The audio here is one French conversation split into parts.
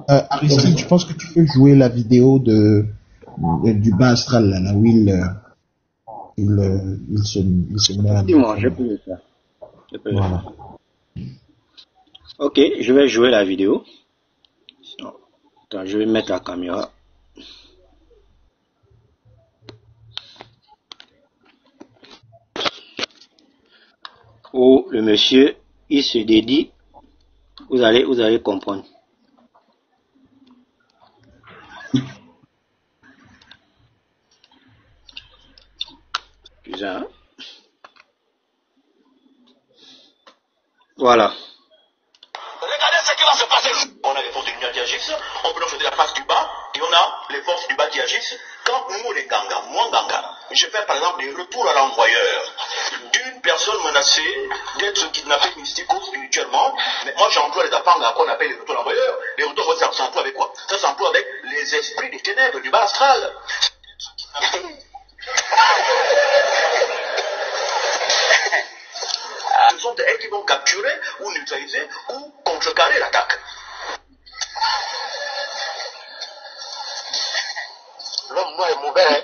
Aristide, je pense que tu peux jouer la vidéo du bas astral, là où il se met. Dis-moi, je peux le faire. Voilà. Ok, je vais jouer la vidéo. Attends, je vais mettre la caméra. Oh, le monsieur, il se dédie. Vous allez comprendre. Bizarre. Voilà. Regardez ce qui va se passer. On a les forces de l'Union qui agissent, on peut faire la face du bas, et on a les forces du bas qui agissent. Quand nous, les Ganga, moi Ganga, je fais par exemple des retours à l'envoyeur d'une personne menacée d'être kidnappée mystiquement, spirituellement, mais moi j'emploie les appangas qu'on appelle les retours à l'envoyeur. Les retours, ça s'emploie avec quoi? Ça s'emploie avec les esprits des ténèbres du bas astral. Ce sont elles qui vont capturer ou neutraliser ou contrecarrer l'attaque. L'homme noir est mauvais,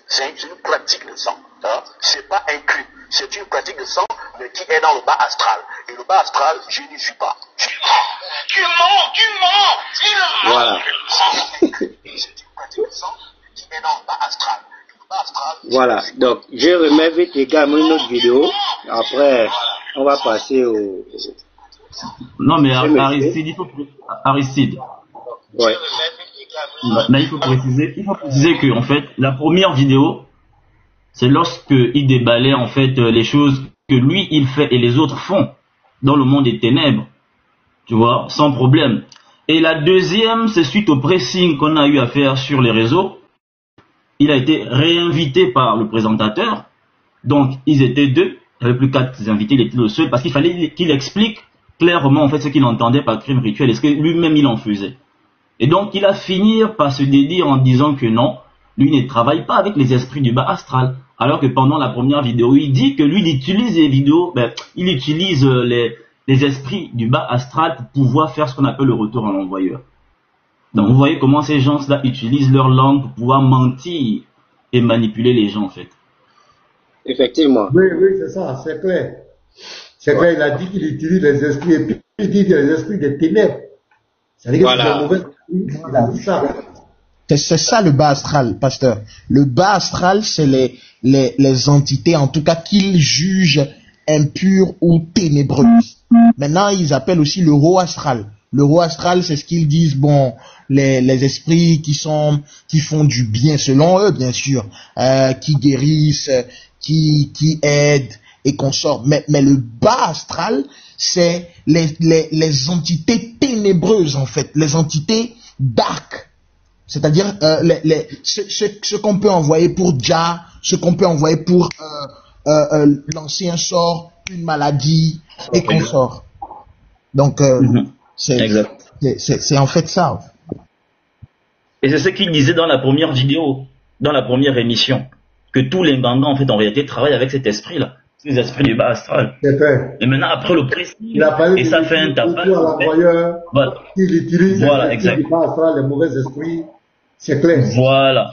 c'est une pratique de sang. Hein? C'est pas un crime, c'est une pratique de sang, mais qui est dans le bas astral. Et le bas astral, je n'y suis pas. Tu mens. Voilà. C'est une pratique de sang qui est dans le bas astral. Voilà, donc je remets vite également une autre vidéo. Après, on va passer au... Non, mais Aristide. Ouais. Là, il faut préciser que, en fait, la première vidéo, c'est lorsque il déballait, en fait, les choses que lui, il fait et les autres font dans le monde des ténèbres. Tu vois, sans problème. Et la deuxième, c'est suite au pressing qu'on a eu à faire sur les réseaux. Il a été réinvité par le présentateur. Donc, ils étaient deux. Il n'y avait plus 4 invités, il était le seul. Parce qu'il fallait qu'il explique clairement, en fait, ce qu'il entendait par crime rituel. Est-ce que lui-même, il en faisait? Et donc, il a fini par se dédier en disant que non, lui ne travaille pas avec les esprits du bas astral. Alors que pendant la première vidéo, il dit que lui, il utilise les vidéos, il utilise les esprits du bas astral pour pouvoir faire ce qu'on appelle le retour à l'envoyeur. Donc, vous voyez comment ces gens-là utilisent leur langue pour pouvoir mentir et manipuler les gens, en fait. Effectivement. Oui, c'est ça, c'est clair. C'est clair, il a dit qu'il utilise les esprits, et puis il dit les esprits des ténèbres. C'est-à-dire que c'est mauvais. Il a dit ça. C'est ça le bas astral, pasteur. Le bas astral, c'est les entités, en tout cas, qu'ils jugent impures ou ténébreuses. Maintenant, ils appellent aussi le haut astral. Le haut astral, c'est ce qu'ils disent, bon, les esprits qui font du bien selon eux, bien sûr, qui guérissent, qui aident et consortent. Mais le bas astral, c'est les entités ténébreuses, en fait, les entités dark. C'est-à-dire ce qu'on peut envoyer pour Jah, ce qu'on peut envoyer pour lancer un sort, une maladie et consorts. Donc, c'est en fait ça. Et c'est ce qu'il disait dans la première vidéo, dans la première émission, que tous les Nganga, en fait, en réalité, travaillent avec cet esprit-là, les esprits du bas astral. Et maintenant, après le pressing, et ça fait un tapage. Voilà. Il utilise les esprits du bas astral, les mauvais esprits, c'est clair. Voilà.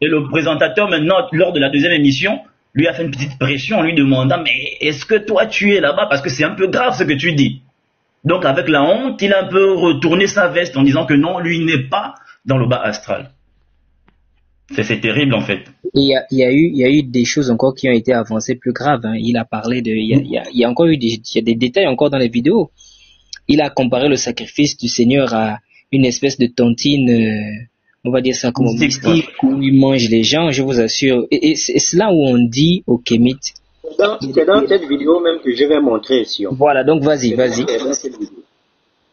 Et le présentateur, maintenant, lors de la deuxième émission, lui a fait une petite pression en lui demandant, mais est-ce que toi, tu es là-bas? Parce que c'est un peu grave ce que tu dis. Donc, avec la honte, il a un peu retourné sa veste en disant que non, lui n'est pas dans le bas astral. C'est terrible, en fait. Il y a eu des choses encore qui ont été avancées plus graves. Hein. Il a parlé de, il y a encore eu il y a des détails encore dans les vidéos. Il a comparé le sacrifice du Seigneur à une espèce de tontine, on va dire ça comme mystique, où il mange les gens, je vous assure. Et c'est là où on dit au Kémite. C'est dans cette vidéo même que je vais montrer ici. Voilà, donc vas-y.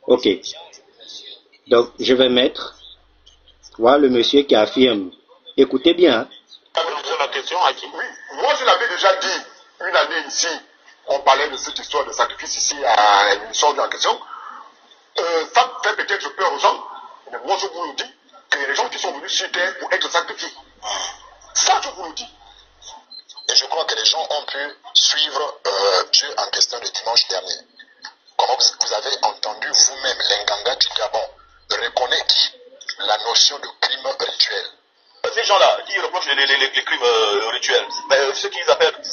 Ok. Donc, je vais mettre, voilà le monsieur qui affirme. Écoutez bien. La question à qui? Oui, moi je l'avais déjà dit une année ici. On parlait de cette histoire de sacrifice ici à une émission de la question. Ça fait peut-être peur aux gens, mais moi je vous le dis qu'il y a des gens qui sont venus sur terre pour être sacrifiés. Ça je vous le dis. Et je crois que les gens ont pu suivre Dieu en question le dimanche dernier. Comment vous avez entendu vous-même l'Inganga du Gabon notion de crime rituel. Ces gens-là qui reprochent les crimes rituels, ce qu'ils appellent tout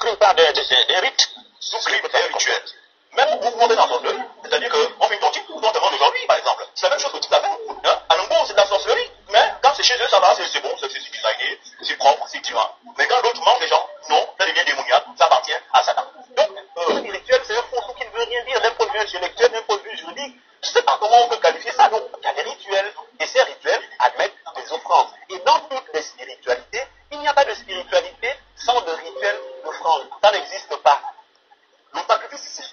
crime par des rites, tout crime des rituels. Même vous montez dans son œuvre, c'est-à-dire qu'on fait une tontine, on te rend aujourd'hui, par exemple. C'est la même chose que tout à fait. Hein? À Longo, c'est de la sorcellerie, mais quand c'est chez eux, ça va, c'est bon, c'est designé, c'est propre, c'est divin. Mais quand l'autre mange les gens, non, ça devient démoniaque, ça appartient à Satan. Donc, spirituel, c'est un fond qui ne veut rien dire d'un point de vue intellectuel, d'un point de vue juridique. Je ne sais pas comment on peut qualifier ça. Donc, il y a des rituels, et ces rituels admettent des offrandes. Et dans toutes les spiritualités, il n'y a pas de spiritualité sans de rituel d'offrande. Ça n'existe pas. Le sacrifice ici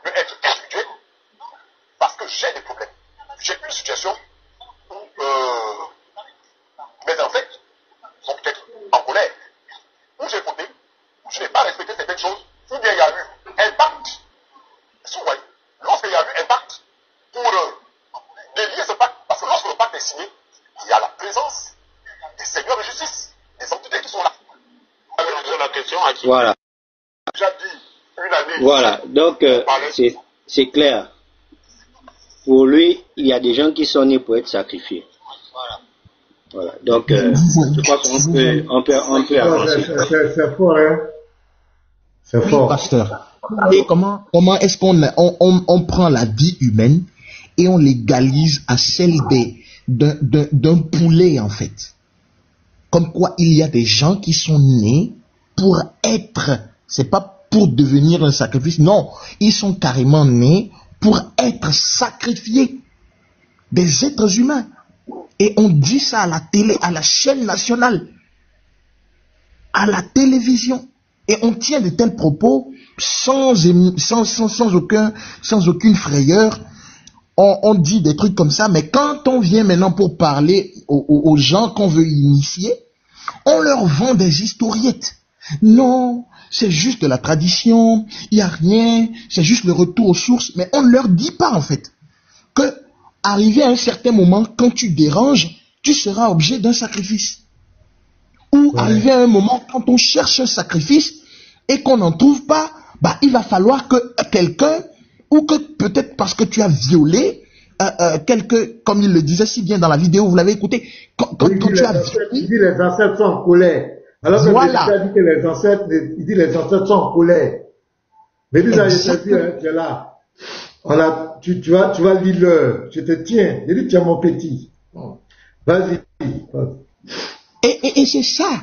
peut être individuel, parce que j'ai des problèmes. J'ai une situation où mes ancêtres sont peut-être en colère, où j'ai fauté, où je n'ai pas respecté certaines choses, ou bien il y a eu un pacte. Si vous voyez, lorsqu'il y a eu un pacte, pour délier ce pacte, parce que lorsque le pacte est signé, il y a la présence des seigneurs de justice, des entités qui sont là. La question à qui Voilà. J'ai dit une année. Voilà, donc c'est clair. Pour lui, il y a des gens qui sont nés pour être sacrifiés. Voilà. Donc, je crois qu'on peut avancer. C'est fort, hein? C'est fort. Oui, pasteur. Et comment est-ce qu'on prend la vie humaine et on l'égalise à celle d'un poulet, en fait? Comme quoi, il y a des gens qui sont nés pour être, c'est pas pour devenir un sacrifice, non, ils sont carrément nés pour être sacrifiés, des êtres humains. Et on dit ça à la télé, à la chaîne nationale, à la télévision. Et on tient de tels propos sans aucune frayeur. On dit des trucs comme ça, mais quand on vient maintenant pour parler aux gens qu'on veut initier, on leur vend des historiettes. Non, c'est juste de la tradition, il n'y a rien, c'est juste le retour aux sources, mais on ne leur dit pas en fait que, arrivé à un certain moment, quand tu déranges, tu seras objet d'un sacrifice. Ou arrivé à un moment, quand on cherche un sacrifice et qu'on n'en trouve pas, bah, il va falloir que quelqu'un, ou que peut-être parce que tu as violé comme il le disait si bien dans la vidéo, vous l'avez écouté, quand tu as violé... Il dit les ancêtres sont en colère. Alors que voilà. il dit que les ancêtres sont en colère. Mais dis, tu es là. Voilà, tu vas lire l'heure. Je te tiens. Je dis, tiens mon petit. Vas-y. Et c'est ça.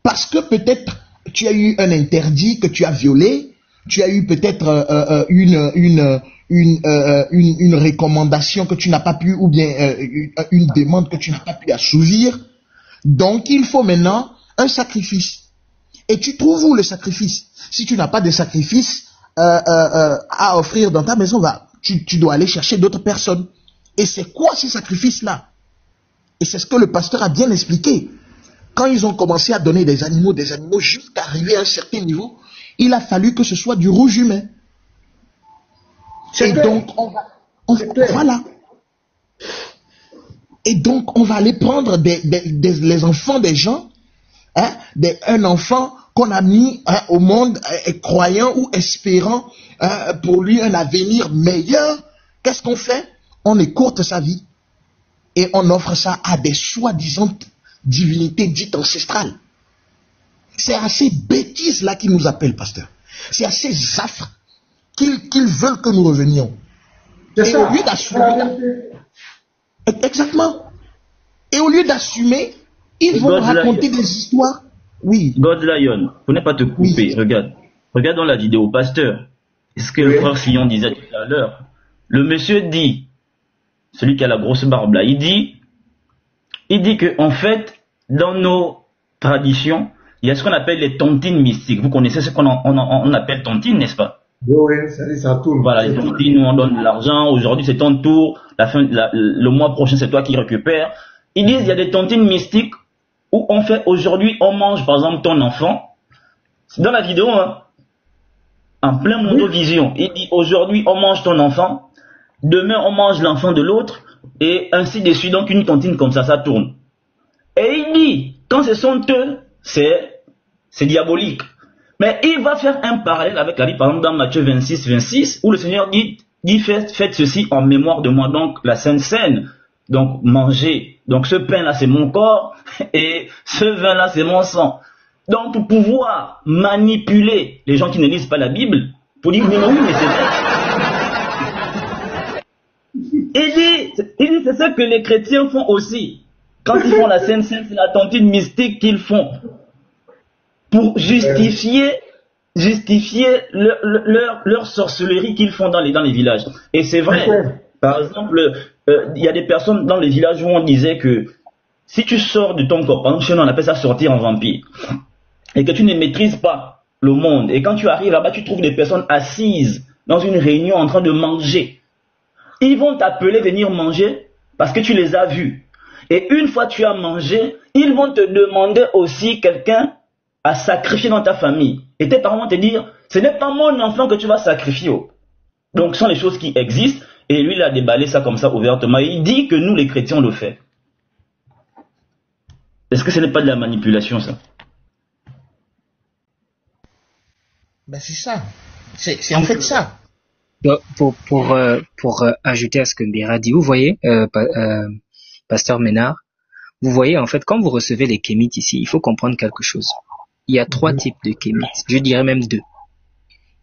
Parce que peut-être tu as eu un interdit que tu as violé, tu as eu peut-être une recommandation que tu n'as pas pu, ou bien une demande que tu n'as pas pu assouvir. Donc il faut maintenant un sacrifice. Et tu trouves où le sacrifice? Si tu n'as pas de sacrifice à offrir dans ta maison, tu dois aller chercher d'autres personnes. Et c'est quoi ces sacrifices-là? Et c'est ce que le pasteur a bien expliqué. Quand ils ont commencé à donner des animaux jusqu'à arriver à un certain niveau, il a fallu que ce soit du rouge humain. Et donc, voilà. Et donc, on va aller prendre les enfants des gens, hein, un enfant qu'on a mis au monde croyant ou espérant pour lui un avenir meilleur. Qu'est-ce qu'on fait? On écourte sa vie et on offre ça à des soi-disant divinités dites ancestrales. C'est à ces bêtises-là qu'ils nous appellent, pasteur. C'est à ces affres qu'ils veulent que nous revenions. Et au lieu d'assumer... Exactement. Et au lieu d'assumer, ils vont raconter des histoires. Oui. God Lion, pour ne pas te couper, oui. Regarde dans la vidéo, pasteur. Ce que le frère Fillon disait tout à l'heure. Le monsieur dit, celui qui a la grosse barbe là, il dit que en fait, dans nos traditions, il y a ce qu'on appelle les tontines mystiques. Vous connaissez ce qu'on appelle tontines, n'est-ce pas? Oui, ça tourne. Voilà, les tontines, nous on donne de l'argent. Aujourd'hui, c'est ton tour. Le mois prochain, c'est toi qui récupères. Ils disent, il y a des tontines mystiques où on fait, aujourd'hui, on mange, par exemple, ton enfant. Dans la vidéo, hein, en plein Mondovision, il dit, aujourd'hui, on mange ton enfant. Demain, on mange l'enfant de l'autre. Et ainsi de suite. Donc, une tontine comme ça tourne. Et il dit, quand ce sont eux, c'est diabolique. Mais il va faire un parallèle avec la vie, par exemple, dans Matthieu 26, 26, où le Seigneur dit faites ceci en mémoire de moi, donc la Sainte Seine. Donc, manger. Donc, ce pain-là, c'est mon corps et ce vin-là, c'est mon sang. Donc, pour pouvoir manipuler les gens qui ne lisent pas la Bible, pour dire, mais oui, mais c'est vrai. Il dit, c'est ça que les chrétiens font aussi. Quand ils font la Sainte Seine, c'est la tontine mystique qu'ils font. Pour justifier leur sorcellerie qu'ils font dans les villages. Et c'est vrai. Par exemple, il y a des personnes dans les villages où on disait que si tu sors de ton corps, par exemple chez nous on appelle ça sortir en vampire, et que tu ne maîtrises pas le monde, et quand tu arrives là-bas tu trouves des personnes assises dans une réunion en train de manger, ils vont t'appeler venir manger parce que tu les as vus. Et une fois que tu as mangé, ils vont te demander aussi quelqu'un à sacrifier dans ta famille. Et tes parents vont te dire, ce n'est pas mon enfant que tu vas sacrifier. Donc ce sont les choses qui existent. Et lui, il a déballé ça comme ça ouvertement. Il dit que nous, les chrétiens, on le fait. Est-ce que ce n'est pas de la manipulation, ça? Ben c'est ça. C'est en fait ça. Pour ajouter à ce que Mbira dit, vous voyez, Pasteur Ménard, vous voyez, en fait, quand vous recevez les kémites ici, il faut comprendre quelque chose. Il y a 3 types de kémites. Je dirais même 2.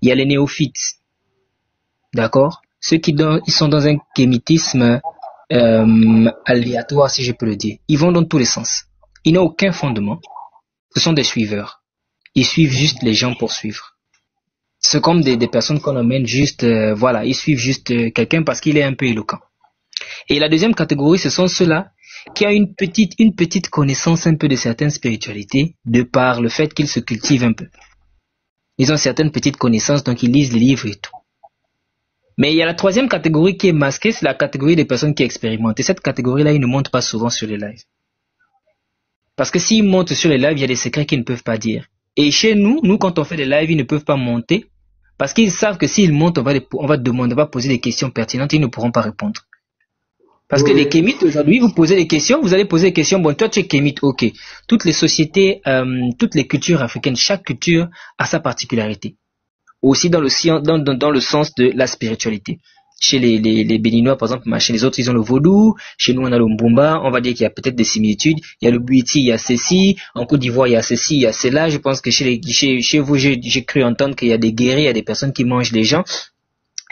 Il y a les néophytes. D'accord? Ceux ils sont dans un kémitisme aléatoire, si je peux le dire. Ils vont dans tous les sens. Ils n'ont aucun fondement. Ce sont des suiveurs. Ils suivent juste les gens pour suivre. C'est comme des personnes qu'on emmène juste, voilà, ils suivent juste quelqu'un parce qu'il est un peu éloquent. Et la deuxième catégorie, ce sont ceux-là qui ont une petite connaissance un peu de certaines spiritualités, de par le fait qu'ils se cultivent un peu. Ils ont certaines petites connaissances, donc ils lisent les livres et tout. Mais il y a la troisième catégorie qui est masquée, c'est la catégorie des personnes qui expérimentent. Et cette catégorie-là, ils ne montent pas souvent sur les lives. Parce que s'ils montent sur les lives, il y a des secrets qu'ils ne peuvent pas dire. Et chez nous, quand on fait des lives, ils ne peuvent pas monter parce qu'ils savent que s'ils montent, on va poser des questions pertinentes et ils ne pourront pas répondre. Parce que les kémites, aujourd'hui, vous posez des questions, vous allez poser des questions, bon, toi tu es kémite, ok. Toutes les sociétés, toutes les cultures africaines, chaque culture a sa particularité. Aussi dans le sens de la spiritualité. Chez les Béninois, par exemple, chez les autres, ils ont le vaudou. Chez nous, on a le mbumba. On va dire qu'il y a peut-être des similitudes. Il y a le buiti, il y a ceci. En Côte d'Ivoire, il y a ceci, il y a cela. Je pense que chez vous, j'ai cru entendre qu'il y a des guerriers, il y a des personnes qui mangent les gens.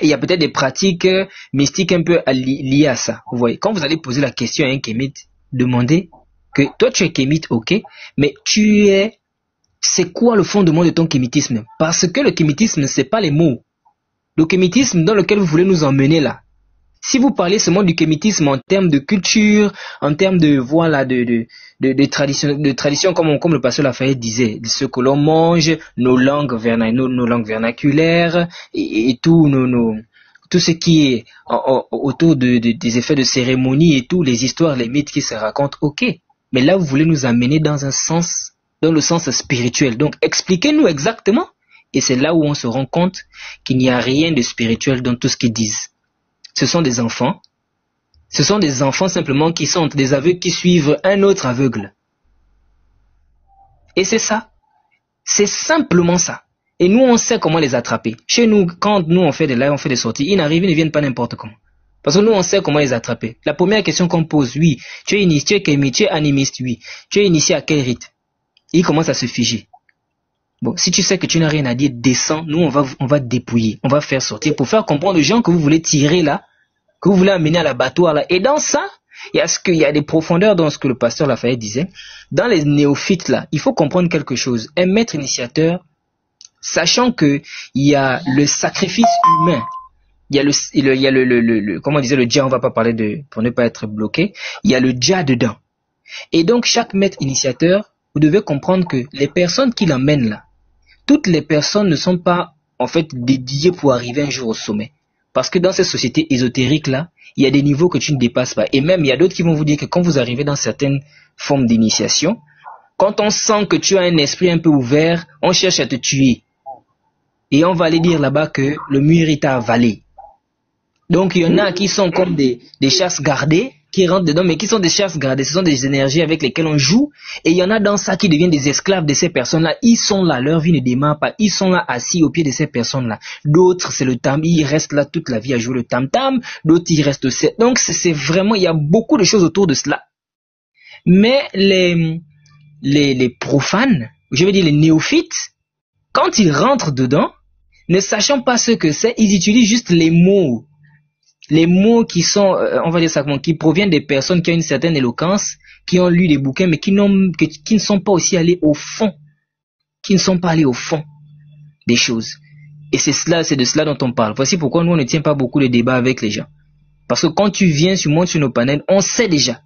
Et il y a peut-être des pratiques mystiques un peu liées à ça. Vous voyez, quand vous allez poser la question à un kémite, demandez que toi, tu es kémite, ok, mais c'est quoi le fondement de ton kémitisme? Parce que le kémitisme, c'est pas les mots. Le kémitisme dans lequel vous voulez nous emmener là. Si vous parlez seulement du kémitisme en termes de culture, en termes de tradition comme le pasteur Lafayette disait, ce que l'on mange, nos langues vernaculaires et tout ce qui est autour des effets de cérémonie et tout, les histoires, les mythes qui se racontent, ok. Mais là, vous voulez nous amener dans le sens spirituel. Donc, expliquez-nous exactement. Et c'est là où on se rend compte qu'il n'y a rien de spirituel dans tout ce qu'ils disent. Ce sont des enfants. Ce sont des enfants simplement qui sont des aveugles qui suivent un autre aveugle. Et c'est ça. C'est simplement ça. Et nous, on sait comment les attraper. Chez nous, quand nous, on fait des lives, on fait des sorties, ils ne viennent pas n'importe comment. Parce que nous, on sait comment les attraper. La première question qu'on pose, oui, tu es initié, tu es animiste, oui. Tu es initié à quel rite? Ils commencent à se figer. Bon, si tu sais que tu n'as rien à dire, descends, nous on va dépouiller, on va faire sortir pour faire comprendre aux gens que vous voulez tirer là, que vous voulez amener à l'abattoir là. Et dans ça, il y a des profondeurs dans ce que le pasteur Lafayette disait. Dans les néophytes là, il faut comprendre quelque chose. Un maître initiateur, sachant que il y a le sacrifice humain, il y a le comment on disait le dja, on va pas parler pour ne pas être bloqué, il y a le dja dedans. Et donc chaque maître initiateur, vous devez comprendre que les personnes qui l'emmènent là, toutes les personnes ne sont pas en fait dédiées pour arriver un jour au sommet. Parce que dans ces sociétés ésotériques là, il y a des niveaux que tu ne dépasses pas. Et même il y a d'autres qui vont vous dire que quand vous arrivez dans certaines formes d'initiation, quand on sent que tu as un esprit un peu ouvert, on cherche à te tuer. Et on va aller dire là-bas que le mur t'a avalé. Donc il y en a qui sont comme des chasses gardées, qui rentrent dedans, mais qui sont des chefs gradés. Ce sont des énergies avec lesquelles on joue. Et il y en a dans ça qui deviennent des esclaves de ces personnes-là. Ils sont là, leur vie ne démarre pas. Ils sont là assis au pied de ces personnes-là. D'autres, c'est le tam. Ils restent là toute la vie à jouer le tam-tam. D'autres, ils restent aussi. Donc, c'est vraiment, il y a beaucoup de choses autour de cela. Mais les profanes, je veux dire les néophytes, quand ils rentrent dedans, ne sachant pas ce que c'est, ils utilisent juste les mots qui sont, on va dire ça comment, qui proviennent des personnes qui ont une certaine éloquence, qui ont lu des bouquins, mais qui ne sont pas aussi allés au fond, qui ne sont pas allés au fond des choses. Et c'est de cela dont on parle. Voici pourquoi nous, on ne tient pas beaucoup de débats avec les gens. Parce que quand tu viens, tu montes sur nos panels, on sait déjà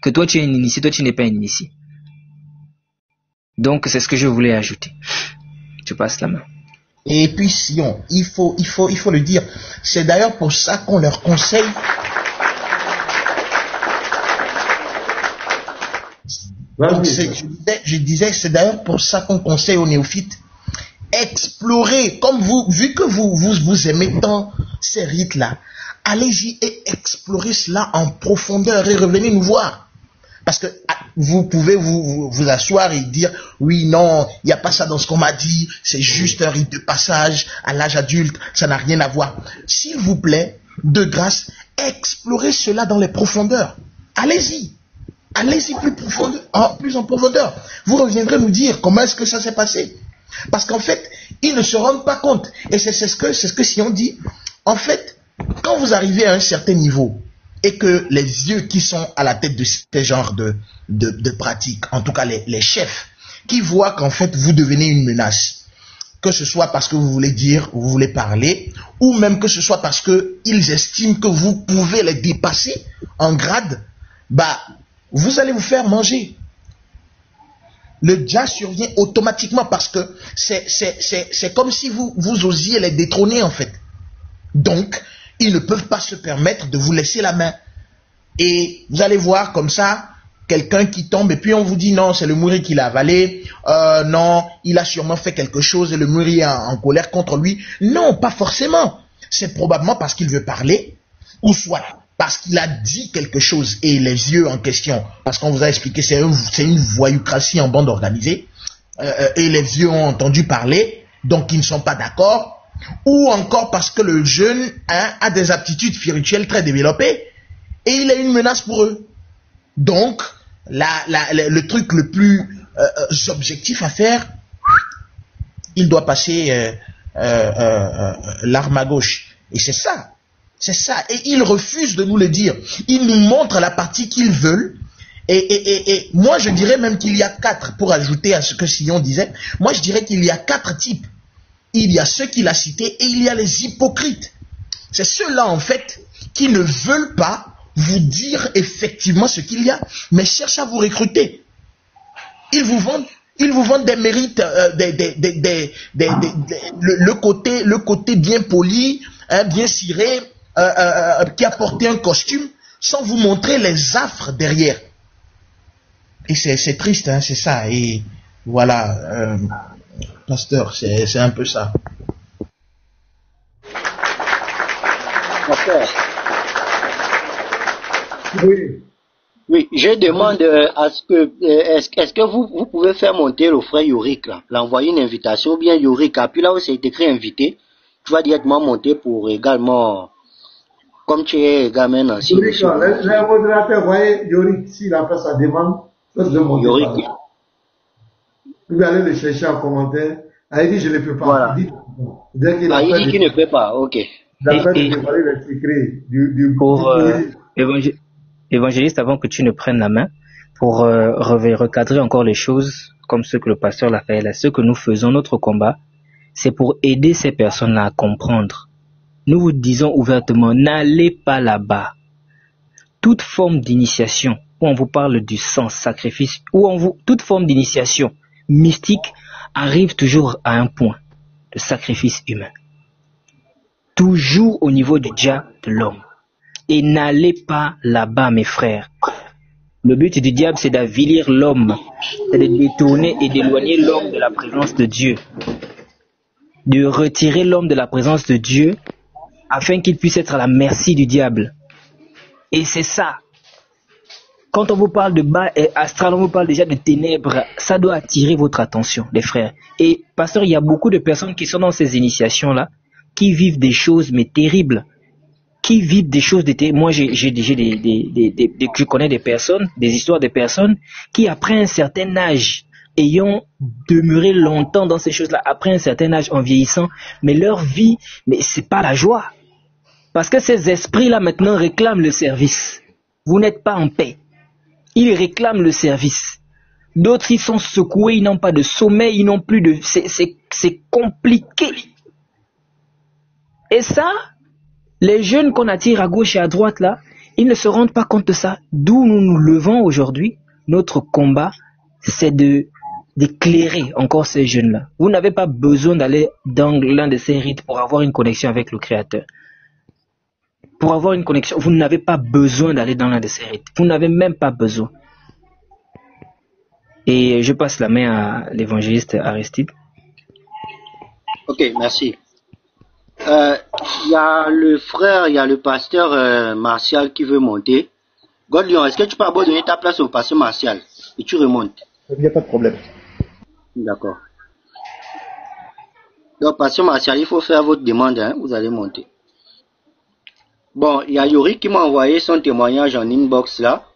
que toi, tu es un initié, toi, tu n'es pas un initié. Donc, c'est ce que je voulais ajouter. Je passe la main. Et puis Sion, il faut le dire. C'est d'ailleurs pour ça qu'on leur conseille. Je disais, c'est d'ailleurs pour ça qu'on conseille aux néophytes, explorer, comme vous, vu que vous aimez tant ces rites-là, allez-y et explorez cela en profondeur et revenez nous voir. Parce que vous pouvez vous asseoir et dire, oui, non, il n'y a pas ça dans ce qu'on m'a dit, c'est juste un rite de passage à l'âge adulte, ça n'a rien à voir. S'il vous plaît, de grâce, explorez cela dans les profondeurs. Allez-y plus en profondeur. Vous reviendrez nous dire comment est-ce que ça s'est passé. Parce qu'en fait, ils ne se rendent pas compte. Et c'est ce que Sion dit. En fait, quand vous arrivez à un certain niveau, et que les vieux qui sont à la tête de ce genre de pratiques, en tout cas les chefs, qui voient qu'en fait vous devenez une menace, que ce soit parce que vous voulez dire, vous voulez parler, ou même que ce soit parce qu'ils estiment que vous pouvez les dépasser en grade, vous allez vous faire manger. Le dja survient automatiquement parce que c'est comme si vous osiez les détrôner en fait. Donc, ils ne peuvent pas se permettre de vous laisser la main. Et vous allez voir comme ça, quelqu'un qui tombe et puis on vous dit non, c'est le Mouri qui l'a avalé, non, il a sûrement fait quelque chose et le Mouri est en colère contre lui. Non, pas forcément. C'est probablement parce qu'il veut parler, ou soit parce qu'il a dit quelque chose et les vieux en question, parce qu'on vous a expliqué, c'est une voyoucratie en bande organisée, et les vieux ont entendu parler, donc ils ne sont pas d'accord. Ou encore parce que le jeune a des aptitudes spirituelles très développées et il est une menace pour eux. Donc, le truc le plus objectif à faire, il doit passer l'arme à gauche. Et c'est ça. Et ils refusent de nous le dire. Ils nous montrent la partie qu'ils veulent. Et moi, je dirais même qu'il y a 4, pour ajouter à ce que Sion disait, moi je dirais qu'il y a 4 types. Il y a ceux qu'il a cités et il y a les hypocrites. C'est ceux-là, en fait, qui ne veulent pas vous dire effectivement ce qu'il y a, mais cherchent à vous recruter. Ils vous vendent des mérites, le côté bien poli, bien ciré, qui a porté un costume, sans vous montrer les affres derrière. Et c'est triste, c'est ça. Et voilà... Pasteur, c'est un peu ça. Pasteur. Oui, je demande à ce que est-ce que vous pouvez faire monter le frère Yorick là, l'envoyer une invitation, ou bien Yorick, puis là où c'est écrit invité, tu vas directement monter pour également, comme tu es également ancien. Yorick, le modérateur, voyez, Yorick, s'il a fait sa demande, Yorick. Vous allez le chercher en commentaire. Il dit je ne peux pas. Voilà. Il dit qu'il ne peut pas, ok. Pour évangéliste, avant que tu ne prennes la main, pour recadrer encore les choses, comme ce que le pasteur l'a fait là, ce que nous faisons, notre combat, c'est pour aider ces personnes-là à comprendre. Nous vous disons ouvertement, n'allez pas là-bas. Toute forme d'initiation, où on vous parle du sang, sacrifice, toute forme d'initiation mystique arrive toujours à un point de sacrifice humain. Toujours au niveau du dja de l'homme. Et n'allez pas là-bas, mes frères. Le but du diable, c'est d'avilir l'homme, c'est de détourner et d'éloigner l'homme de la présence de Dieu. De retirer l'homme de la présence de Dieu afin qu'il puisse être à la merci du diable. Et c'est ça quand on vous parle de bas astral, on vous parle déjà de ténèbres, ça doit attirer votre attention, les frères. Et pasteur, il y a beaucoup de personnes qui sont dans ces initiations-là, qui vivent des choses mais terribles, qui vivent des choses terribles. Moi, je connais des personnes, des histoires de personnes qui, après un certain âge, ayant demeuré longtemps dans ces choses-là, après un certain âge en vieillissant, mais leur vie, mais c'est pas la joie. Parce que ces esprits-là maintenant réclament le service. Vous n'êtes pas en paix. Ils réclament le service. D'autres, ils sont secoués, ils n'ont pas de sommeil, ils n'ont plus de... C'est compliqué. Et ça, les jeunes qu'on attire à gauche et à droite, là, ils ne se rendent pas compte de ça. D'où nous nous levons aujourd'hui. Notre combat, c'est d'éclairer encore ces jeunes-là. Vous n'avez pas besoin d'aller dans l'un de ces rites pour avoir une connexion avec le Créateur. Pour avoir une connexion, vous n'avez pas besoin d'aller dans l'un de ces rites. Vous n'avez même pas besoin. Et je passe la main à l'évangéliste Aristide. Ok, merci. Il y a le frère, il y a le pasteur Martial qui veut monter. Godlion, est-ce que tu peux abandonner ta place au pasteur Martial et tu remontes? Il n'y a pas de problème. D'accord. Donc, pasteur Martial, il faut faire votre demande, hein, vous allez monter. Bon, il y a Yori qui m'a envoyé son témoignage en inbox là.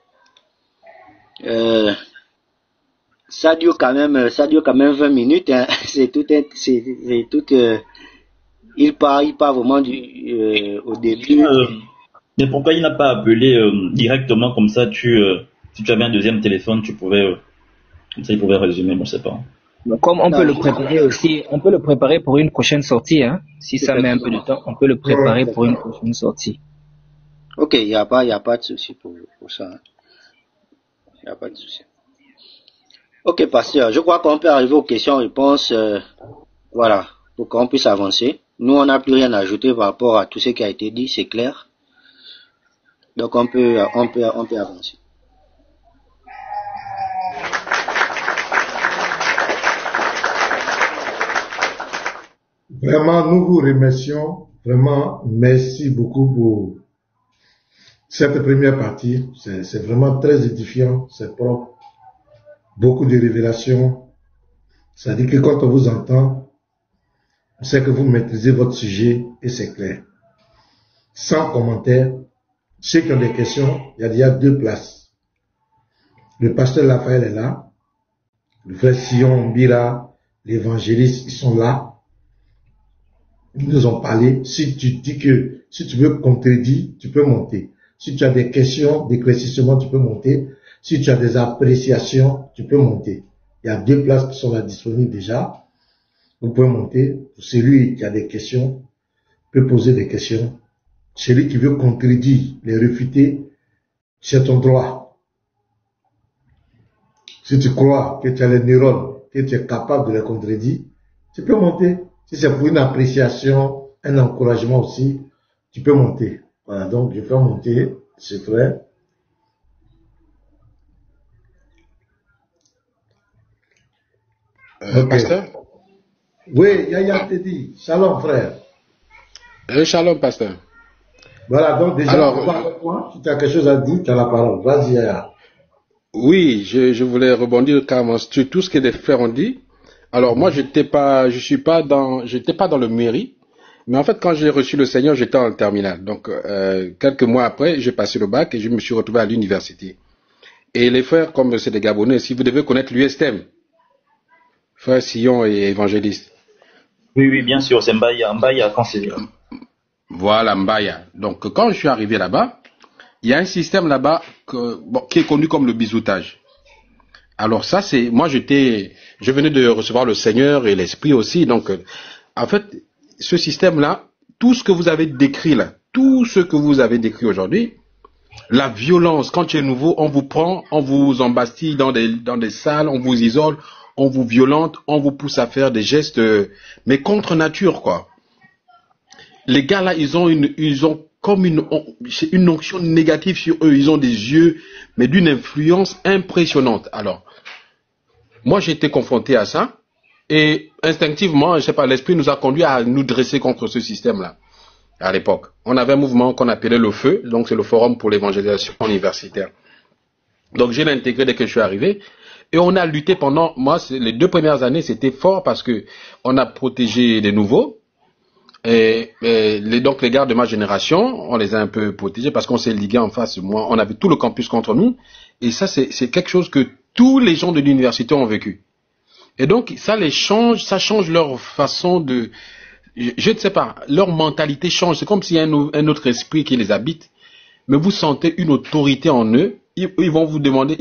Ça dure quand même 20 minutes, hein. Il part vraiment au début. Mais pourquoi il n'a pas appelé directement comme ça, si tu avais un deuxième téléphone, tu pouvais, comme ça il pouvait résumer, bon, je sais pas. Comme on peut le préparer aussi, on peut le préparer pour une prochaine sortie, hein. Si ça met un peu de temps, on peut le préparer pour une prochaine sortie. Ok, il n'y a pas de souci pour ça. Il n'y a pas de souci. Ok, pasteur, je crois qu'on peut arriver aux questions-réponses, voilà, pour qu'on puisse avancer. Nous, on n'a plus rien à ajouter par rapport à tout ce qui a été dit, c'est clair. Donc, on peut avancer. Vraiment, nous vous remercions. Vraiment, merci beaucoup pour cette première partie. C'est vraiment très édifiant, c'est propre. Beaucoup de révélations. Ça dit que quand on vous entend, on sait que vous maîtrisez votre sujet et c'est clair. Sans commentaire, ceux qui ont des questions, il y a déjà 2 places. Le pasteur Raphaël est là. Le frère Sion Mbira, l'évangéliste, ils sont là. Ils nous ont parlé. Si tu veux contredire, tu peux monter. Si tu as des questions, d'éclaircissement, tu peux monter. Si tu as des appréciations, tu peux monter. Il y a 2 places qui sont là disponibles déjà. Vous pouvez monter. Celui qui a des questions peut poser des questions. Celui qui veut contredire, les réfuter, c'est ton droit. Si tu crois que tu as les neurones, que tu es capable de les contredire, tu peux monter. Si c'est pour une appréciation, un encouragement aussi, tu peux monter. Voilà, donc je vais monter ce frère. Okay. Pasteur? Oui, Yaya te dit. Shalom, frère. Shalom, pasteur. Voilà, donc déjà, si tu as quelque chose à dire, tu as la parole. Vas-y, Yaya. Oui, je voulais rebondir carrément sur tout ce que les frères ont dit. Alors, moi, j'étais pas dans le mairie. Mais en fait, quand j'ai reçu le Seigneur, j'étais en terminale. Donc, quelques mois après, j'ai passé le bac et je me suis retrouvé à l'université. Et les frères, comme c'est des Gabonais, si vous devez connaître l'USTM, frère Sion et évangéliste. Oui, bien sûr, c'est Mbaya quand c'est... Voilà, Mbaya. Donc, quand je suis arrivé là-bas, il y a un système là-bas qui est connu comme le bisoutage. Alors ça, je venais de recevoir le Seigneur et l'Esprit aussi. Donc, en fait, ce système-là, tout ce que vous avez décrit là, tout ce que vous avez décrit aujourd'hui, la violence, quand tu es nouveau, on vous prend, on vous embastille dans des salles, on vous isole, on vous violente, on vous pousse à faire des gestes, mais contre nature, quoi. Les gars là, ils ont comme une onction négative sur eux. Ils ont des yeux, mais d'une influence impressionnante. Alors, moi, j'ai été confronté à ça. Et instinctivement, je sais pas, l'esprit nous a conduit à nous dresser contre ce système-là. À l'époque, on avait un mouvement qu'on appelait le FEU, donc c'est le Forum pour l'évangélisation universitaire. Donc j'ai intégré dès que je suis arrivé. Et on a lutté pendant, moi, les 2 premières années, c'était fort parce que on a protégé les nouveaux. Donc les gars de ma génération, on les a un peu protégés parce qu'on s'est ligué en face. Moi, on avait tout le campus contre nous. Et ça, c'est quelque chose que tous les gens de l'université ont vécu. Et donc, ça change leur façon de, je ne sais pas, leur mentalité change. C'est comme s'il y a un autre esprit qui les habite. Mais vous sentez une autorité en eux. Ils vont vous demander,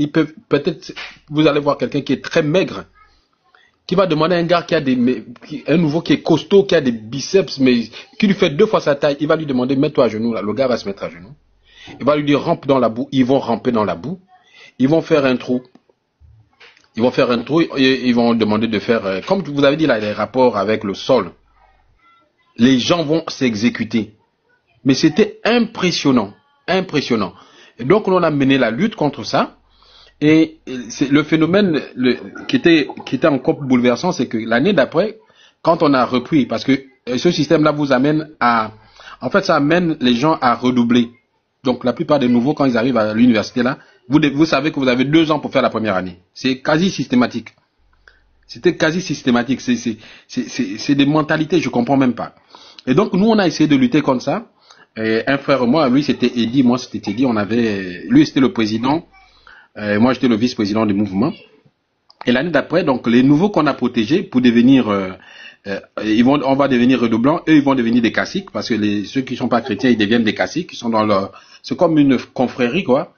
peut-être, vous allez voir quelqu'un qui est très maigre, qui va demander à un gars un nouveau qui est costaud, qui a des biceps, mais qui lui fait 2 fois sa taille. Il va lui demander, mets-toi à genoux, là. Le gars va se mettre à genoux. Il va lui dire, rampe dans la boue. Ils vont ramper dans la boue. Ils vont faire un trou. Et ils vont demander de faire, comme vous avez dit là, les rapports avec le sol. Les gens vont s'exécuter. Mais c'était impressionnant. Impressionnant. Et donc, on a mené la lutte contre ça. Et le phénomène qui était encore bouleversant, c'est que l'année d'après, quand on a repris, parce que ce système-là vous amène en fait, ça amène les gens à redoubler. Donc, la plupart des nouveaux, quand ils arrivent à l'université là, vous savez que vous avez 2 ans pour faire la première année. C'est quasi systématique. C'était quasi systématique. C'est des mentalités, je comprends même pas. Et donc, nous, on a essayé de lutter contre ça. Et un frère, moi, lui, c'était Eddy, moi, c'était Teddy. Lui, c'était le président. Moi, j'étais le vice-président du mouvement. Et l'année d'après, donc, les nouveaux qu'on a protégés pour devenir, on va devenir redoublants. Eux, ils vont devenir des caciques, parce que ceux qui sont pas chrétiens, ils deviennent des caciques. Ils sont c'est comme une confrérie, quoi.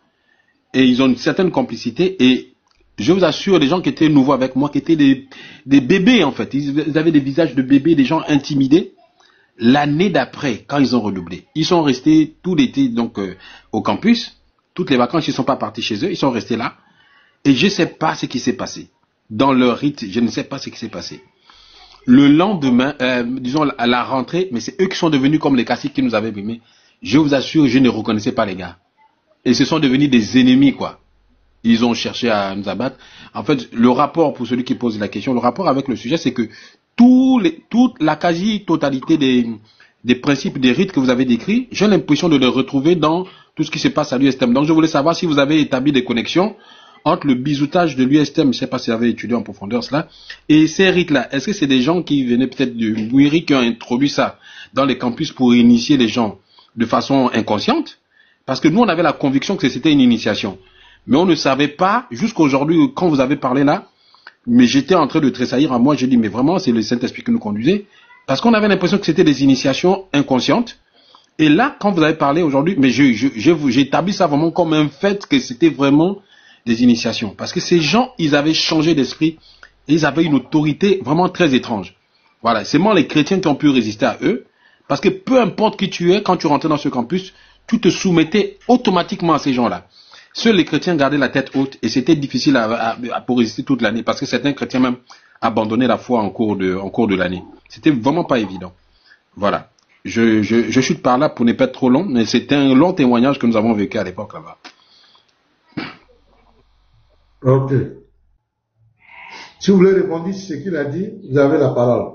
Et ils ont une certaine complicité. Et je vous assure, les gens qui étaient nouveaux avec moi, qui étaient des bébés, en fait. Ils avaient des visages de bébés, des gens intimidés. L'année d'après, quand ils ont redoublé, ils sont restés tout l'été, donc, au campus. Toutes les vacances, ils ne sont pas partis chez eux, ils sont restés là. Et je ne sais pas ce qui s'est passé. Dans leur rite, je ne sais pas ce qui s'est passé. Le lendemain, disons à la rentrée, mais c'est eux qui sont devenus comme les caciques qui nous avaient brimés. Je vous assure, je ne reconnaissais pas les gars. Et ce sont devenus des ennemis, quoi. Ils ont cherché à nous abattre. En fait, le rapport, pour celui qui pose la question, le rapport avec le sujet, c'est que toute la quasi-totalité des principes, des rites que vous avez décrits, j'ai l'impression de les retrouver dans tout ce qui se passe à l'USTM. Donc, je voulais savoir si vous avez établi des connexions entre le bisoutage de l'USTM, je ne sais pas si vous avez étudié en profondeur cela, et ces rites-là. Est-ce que c'est des gens qui venaient peut-être du Mouiri qui ont introduit ça dans les campus pour initier les gens de façon inconsciente? Parce que nous, on avait la conviction que c'était une initiation. Mais on ne savait pas, jusqu'aujourd'hui, quand vous avez parlé là, mais j'étais en train de tressaillir à moi, j'ai dit, mais vraiment, c'est le Saint-Esprit qui nous conduisait. Parce qu'on avait l'impression que c'était des initiations inconscientes. Et là, quand vous avez parlé aujourd'hui, mais j'ai établi ça vraiment comme un fait que c'était vraiment des initiations. Parce que ces gens, ils avaient changé d'esprit et ils avaient une autorité vraiment très étrange. Voilà, c'est seulement les chrétiens qui ont pu résister à eux. Parce que peu importe qui tu es, quand tu rentrais dans ce campus, tu te soumettais automatiquement à ces gens-là. Seuls les chrétiens gardaient la tête haute et c'était difficile pour résister toute l'année parce que certains chrétiens même abandonnaient la foi en cours de l'année. C'était vraiment pas évident. Voilà. Je chute par là pour ne pas être trop long, mais c'était un long témoignage que nous avons vécu à l'époque là-bas. Ok. Si vous voulez répondre sur ce qu'il a dit, vous avez la parole.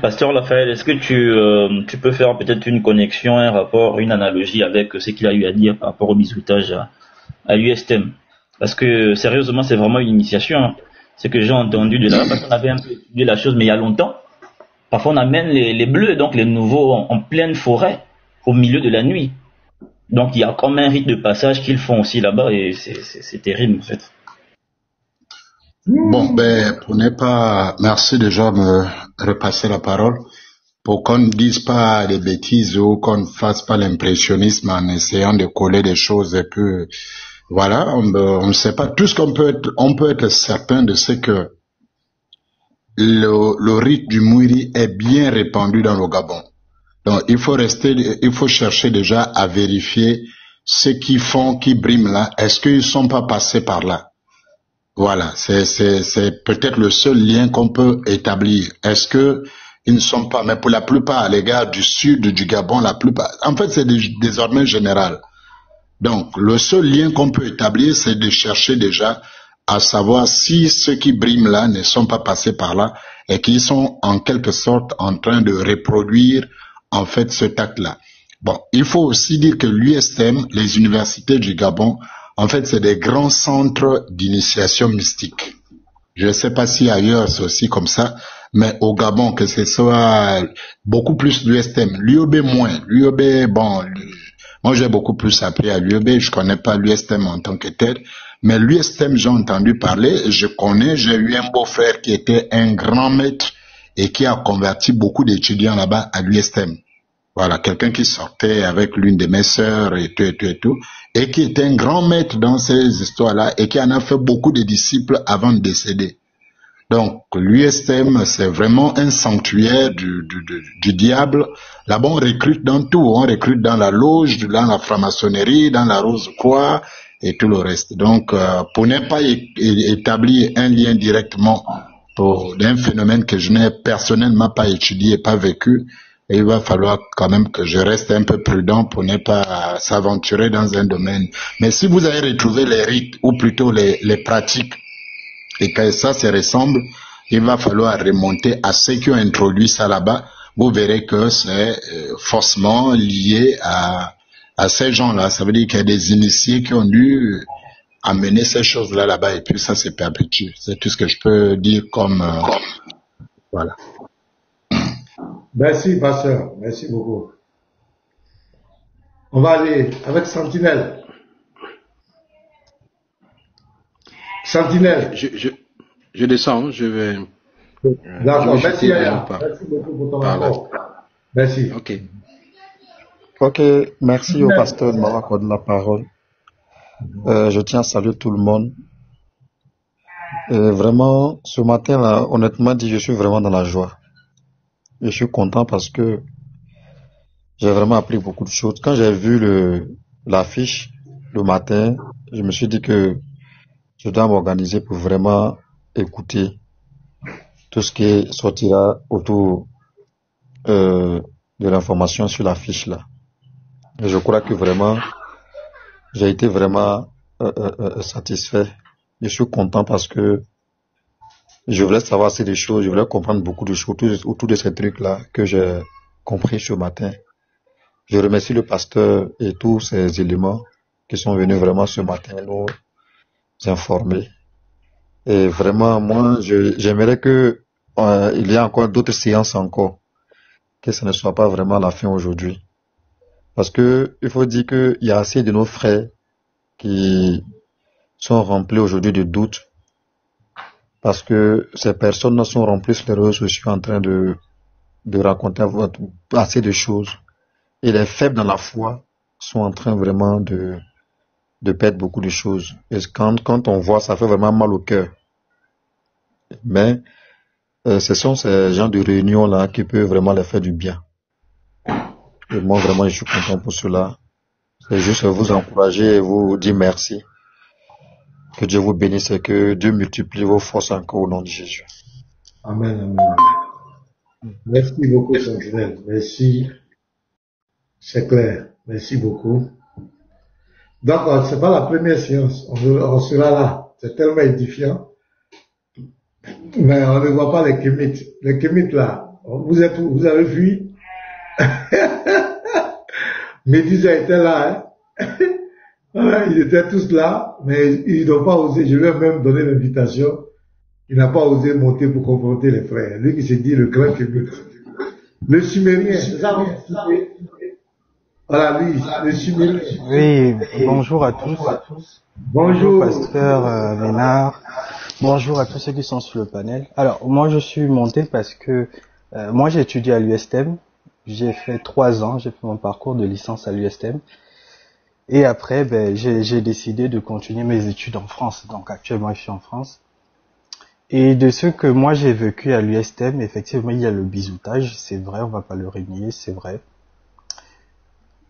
Pasteur Raphaël, est-ce que tu peux faire peut-être une connexion, un rapport, une analogie avec ce qu'il a eu à dire par rapport au bisoutage à l'USTM? Parce que sérieusement, c'est vraiment une initiation. Hein. C'est que j'ai entendu de là, parce qu'on avait un peu étudié la chose, mais il y a longtemps. Parfois, on amène les bleus, donc les nouveaux, en pleine forêt, au milieu de la nuit. Donc, il y a comme un rite de passage qu'ils font aussi là-bas, et c'est terrible, en fait. Bon, pour ne pas, merci déjà de me repasser la parole, pour qu'on ne dise pas des bêtises ou qu'on ne fasse pas l'impressionnisme en essayant de coller des choses et puis, voilà, on ne sait pas. Tout ce on peut être certain de c'est que le rite du Mouiri est bien répandu dans le Gabon. Donc, il faut chercher déjà à vérifier ceux qui briment là, est-ce qu'ils sont pas passés par là? Voilà, c'est peut-être le seul lien qu'on peut établir. Est-ce que ils ne sont pas, mais pour la plupart, les gars du sud du Gabon, la plupart, en fait, c'est désormais général. Donc, le seul lien qu'on peut établir, c'est de chercher déjà à savoir si ceux qui briment là ne sont pas passés par là et qui sont en quelque sorte en train de reproduire, en fait, cet acte-là. Bon, il faut aussi dire que l'USM, les universités du Gabon, en fait, c'est des grands centres d'initiation mystique. Je ne sais pas si ailleurs c'est aussi comme ça, mais au Gabon, que ce soit beaucoup plus l'USM, l'UEB moins. L'UEB, bon, moi j'ai beaucoup plus appris à l'UEB, je connais pas l'USM en tant que tel, mais l'USM j'ai entendu parler, je connais, j'ai eu un beau-frère qui était un grand maître et qui a converti beaucoup d'étudiants là-bas à l'USM. Voilà, quelqu'un qui sortait avec l'une de mes sœurs et tout, et qui était un grand maître dans ces histoires-là et qui en a fait beaucoup de disciples avant de décéder. Donc, l'USM, c'est vraiment un sanctuaire du diable. Là-bas, on recrute dans tout. On recrute dans la loge, dans la franc-maçonnerie, dans la Rose-Croix et tout le reste. Donc, pour ne pas établir un lien directement d'un phénomène que je n'ai personnellement pas étudié, pas vécu, et il va falloir quand même que je reste un peu prudent pour ne pas s'aventurer dans un domaine. Mais si vous avez retrouvé les rites, ou plutôt les pratiques, et que ça se ressemble, il va falloir remonter à ceux qui ont introduit ça là-bas. Vous verrez que c'est forcément lié à ces gens-là. Ça veut dire qu'il y a des initiés qui ont dû amener ces choses-là là-bas, et puis ça se perpétue. C'est tout ce que je peux dire comme... voilà. Merci, pasteur. Merci beaucoup. On va aller avec Sentinelle. Sentinelle. Je descends, je vais... D'accord, merci Yaya. Merci beaucoup pour ton rapport. Merci. Ok, merci au pasteur de m'avoir accordé la parole. Je tiens à saluer tout le monde. Vraiment, ce matin-là, honnêtement dit, je suis vraiment dans la joie. Je suis content parce que j'ai vraiment appris beaucoup de choses. Quand j'ai vu l'affiche le matin, je me suis dit que je dois m'organiser pour vraiment écouter tout ce qui sortira autour de l'information sur l'affiche là. Et je crois que vraiment, j'ai été vraiment satisfait. Je suis content parce que je voulais savoir assez de choses, je voulais comprendre beaucoup de choses autour de ces trucs-là que j'ai compris ce matin. Je remercie le pasteur et tous ces éléments qui sont venus vraiment ce matin nous informer. Et vraiment, moi, j'aimerais que il y ait encore d'autres séances encore, que ce ne soit pas vraiment la fin aujourd'hui. Parce que il faut dire qu'il y a assez de nos frères qui sont remplis aujourd'hui de doutes, parce que ces personnes sont remplies sur les réseaux sociaux en train de raconter assez de choses. Et les faibles dans la foi sont en train vraiment de perdre beaucoup de choses. Et quand on voit, ça fait vraiment mal au cœur. Mais ce sont ces gens de réunion-là qui peuvent vraiment les faire du bien. Et moi, vraiment, je suis content pour cela. C'est juste vous encourager et vous dire merci. Que Dieu vous bénisse et que Dieu multiplie vos forces encore au nom de Jésus. Amen, amen. Merci beaucoup, Sentinelle. Merci. C'est clair. Merci beaucoup. Donc, c'est pas la première séance. On sera là. C'est tellement édifiant. Mais on ne voit pas les kémites. Les kémites là, vous avez vu. Médisa était là, hein. Ils étaient tous là, mais ils n'ont pas osé. Je lui ai même donné l'invitation. Il n'a pas osé monter pour confronter les frères. Lui qui s'est dit le grand kémite. Le Sumérien, c'est ça, non? Voilà, lui, le Sumérien. Oui, bonjour à tous. Bonjour. Pasteur Ménard. Bonjour à tous ceux qui sont sur le panel. Alors, moi, je suis monté parce que moi, j'ai étudié à l'USTM. J'ai fait 3 ans, j'ai fait mon parcours de licence à l'USTM. Et après, j'ai décidé de continuer mes études en France. Donc, actuellement, je suis en France. Et de ce que moi, j'ai vécu à l'USTM, effectivement, il y a le bisoutage. C'est vrai, on va pas le renier, c'est vrai.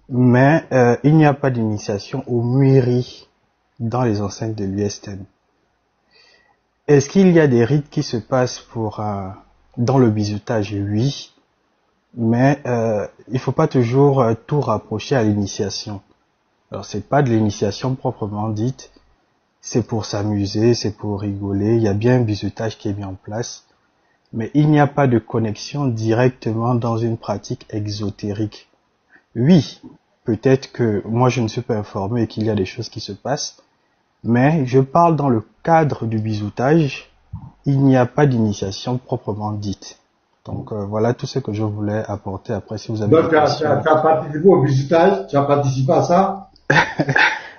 Mais il n'y a pas d'initiation au muiri dans les enceintes de l'USTM. Est-ce qu'il y a des rites qui se passent dans le bisoutage? Oui. Mais il faut pas toujours tout rapprocher à l'initiation. Alors c'est pas de l'initiation proprement dite, c'est pour s'amuser, c'est pour rigoler, il y a bien un bizutage qui est mis en place, mais il n'y a pas de connexion directement dans une pratique exotérique. oui, peut-être que moi je ne suis pas informé et qu'il y a des choses qui se passent, mais je parle dans le cadre du bizutage, il n'y a pas d'initiation proprement dite. Donc voilà tout ce que je voulais apporter. Après, si vous avez Donc, des questions. tu as participé au visitage, tu as participé à ça?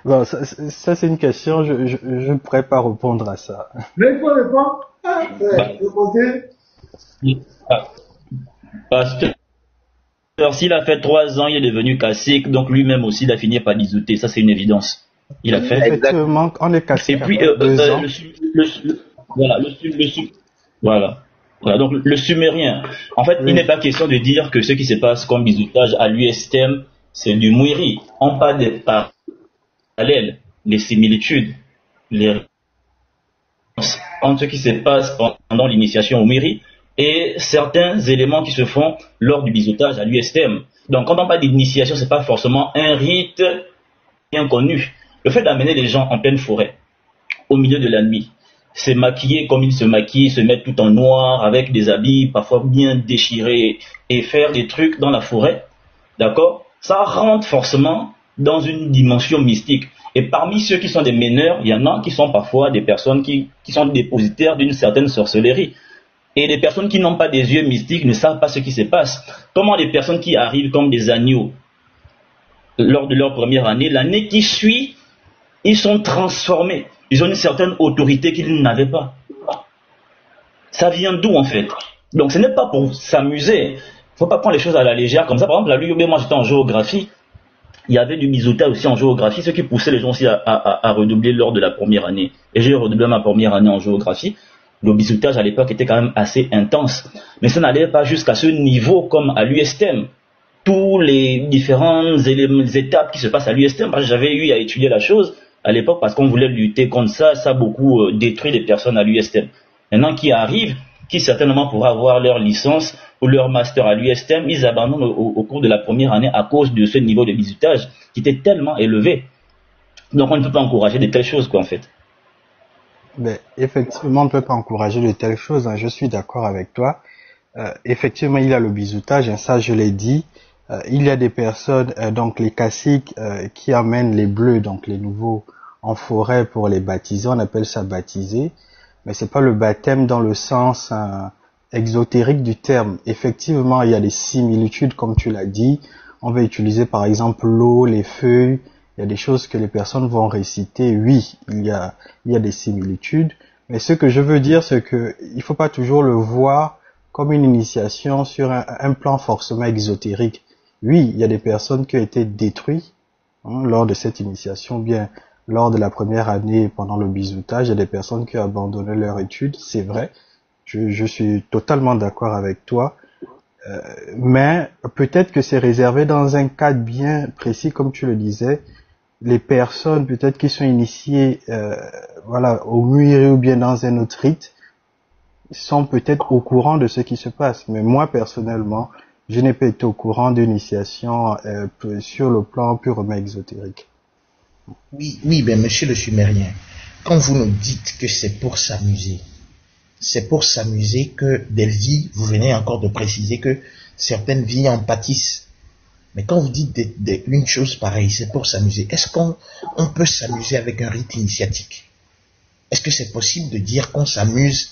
Bon, ça c'est une question, je ne pourrais pas répondre à ça. Mais il faut répondre. Ah, c'est posé. Pasteur, s'il a fait 3 ans, il est devenu cacique, donc lui-même aussi, il a fini par disouter. Ça, c'est une évidence. Il a fait. Effectivement, on est cacique. Et puis, voilà. Voilà, donc le sumérien. En fait, il n'est pas question de dire que ce qui se passe comme bisoutage à l'USTM, c'est du mouiri. On parle des parallèles, les similitudes, les entre ce qui se passe pendant l'initiation au mouiri et certains éléments qui se font lors du bisoutage à l'USTM. Donc, quand on parle d'initiation, c'est pas forcément un rite bien connu. Le fait d'amener les gens en pleine forêt, au milieu de la nuit, se maquiller comme ils se maquillent, se mettre tout en noir, avec des habits parfois bien déchirés, et faire des trucs dans la forêt, d'accord? Ça rentre forcément dans une dimension mystique. Et parmi ceux qui sont des meneurs, il y en a qui sont parfois des personnes qui sont dépositaires d'une certaine sorcellerie. Et les personnes qui n'ont pas des yeux mystiques ne savent pas ce qui se passe. Comment les personnes qui arrivent comme des agneaux lors de leur première année, l'année qui suit, ils sont transformés. Ils ont une certaine autorité qu'ils n'avaient pas. Ça vient d'où en fait? Donc ce n'est pas pour s'amuser. Il ne faut pas prendre les choses à la légère comme ça. Par exemple, la l'UUB, moi j'étais en géographie. Il y avait du bisoutage aussi en géographie, ce qui poussait les gens aussi à redoubler lors de la première année. Et j'ai redoublé ma première année en géographie. Le bisoutage à l'époque était quand même assez intense. Mais ça n'allait pas jusqu'à ce niveau comme à l'USTM. Tous les différentes étapes qui se passent à l'USTM, j'avais eu à étudier la chose à l'époque parce qu'on voulait lutter contre ça. Ça a beaucoup détruit les personnes à l'USTM. Maintenant qui arrivent, qui certainement pourraient avoir leur licence ou leur master à l'USTM, ils abandonnent au cours de la première année à cause de ce niveau de bisoutage qui était tellement élevé. Donc on ne peut pas encourager de telles choses quoi en fait. Mais effectivement, on ne peut pas encourager de telles choses, hein. Je suis d'accord avec toi. Effectivement, il y a le bisoutage, hein, ça je l'ai dit. Il y a des personnes, donc les caciques, qui amènent les bleus, donc les nouveaux, en forêt pour les baptiser. On appelle ça baptiser. Mais c'est pas le baptême dans le sens exotérique du terme. Effectivement, il y a des similitudes, comme tu l'as dit. On va utiliser par exemple l'eau, les feuilles. Il y a des choses que les personnes vont réciter. Oui, il y a des similitudes. Mais ce que je veux dire, c'est que il faut pas toujours le voir comme une initiation sur un plan forcément exotérique. Oui, il y a des personnes qui ont été détruites lors de cette initiation, bien lors de la première année pendant le bisoutage, il y a des personnes qui ont abandonné leur étude, c'est vrai. Je suis totalement d'accord avec toi. Mais peut-être que c'est réservé dans un cadre bien précis, comme tu le disais. Les personnes peut-être qui sont initiées au muiri ou bien dans un autre rite sont peut-être au courant de ce qui se passe. Mais moi, personnellement, je n'ai pas été au courant d'initiation sur le plan purement exotérique. Oui, ben monsieur le Sumérien, quand vous nous dites que c'est pour s'amuser que des vies, vous venez encore de préciser que certaines vies en pâtissent. Mais quand vous dites une chose pareille, c'est pour s'amuser, est-ce qu'on peut s'amuser avec un rite initiatique? Est-ce que c'est possible de dire qu'on s'amuse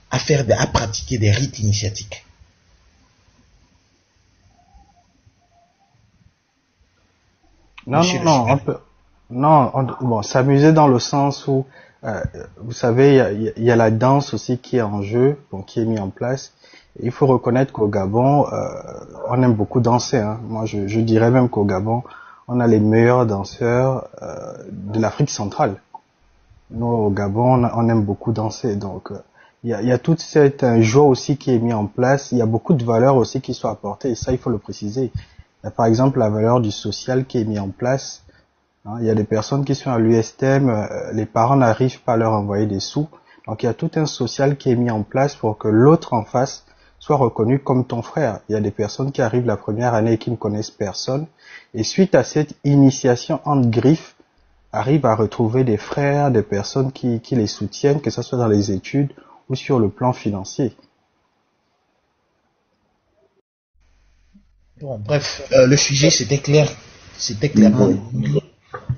à pratiquer des rites initiatiques? Non, s'amuser dans le sens où, vous savez, il y a la danse aussi qui est en jeu, qui est mis en place. Il faut reconnaître qu'au Gabon, on aime beaucoup danser, hein. Moi, je dirais même qu'au Gabon, on a les meilleurs danseurs de l'Afrique centrale. Nous, au Gabon, on aime beaucoup danser. Donc, il y a toute cette joie aussi qui est mise en place. Il y a beaucoup de valeurs aussi qui sont apportées, et ça, il faut le préciser. Il y a, par exemple, la valeur du social qui est mise en place. Il y a des personnes qui sont à l'USTM, les parents n'arrivent pas à leur envoyer des sous. Donc il y a tout un social qui est mis en place pour que l'autre en face soit reconnu comme ton frère. Il y a des personnes qui arrivent la première année et qui ne connaissent personne. Et suite à cette initiation entre griffes, arrivent à retrouver des frères, des personnes qui les soutiennent, que ce soit dans les études ou sur le plan financier. Bon, bref, le sujet c'était clair, c'était clairement.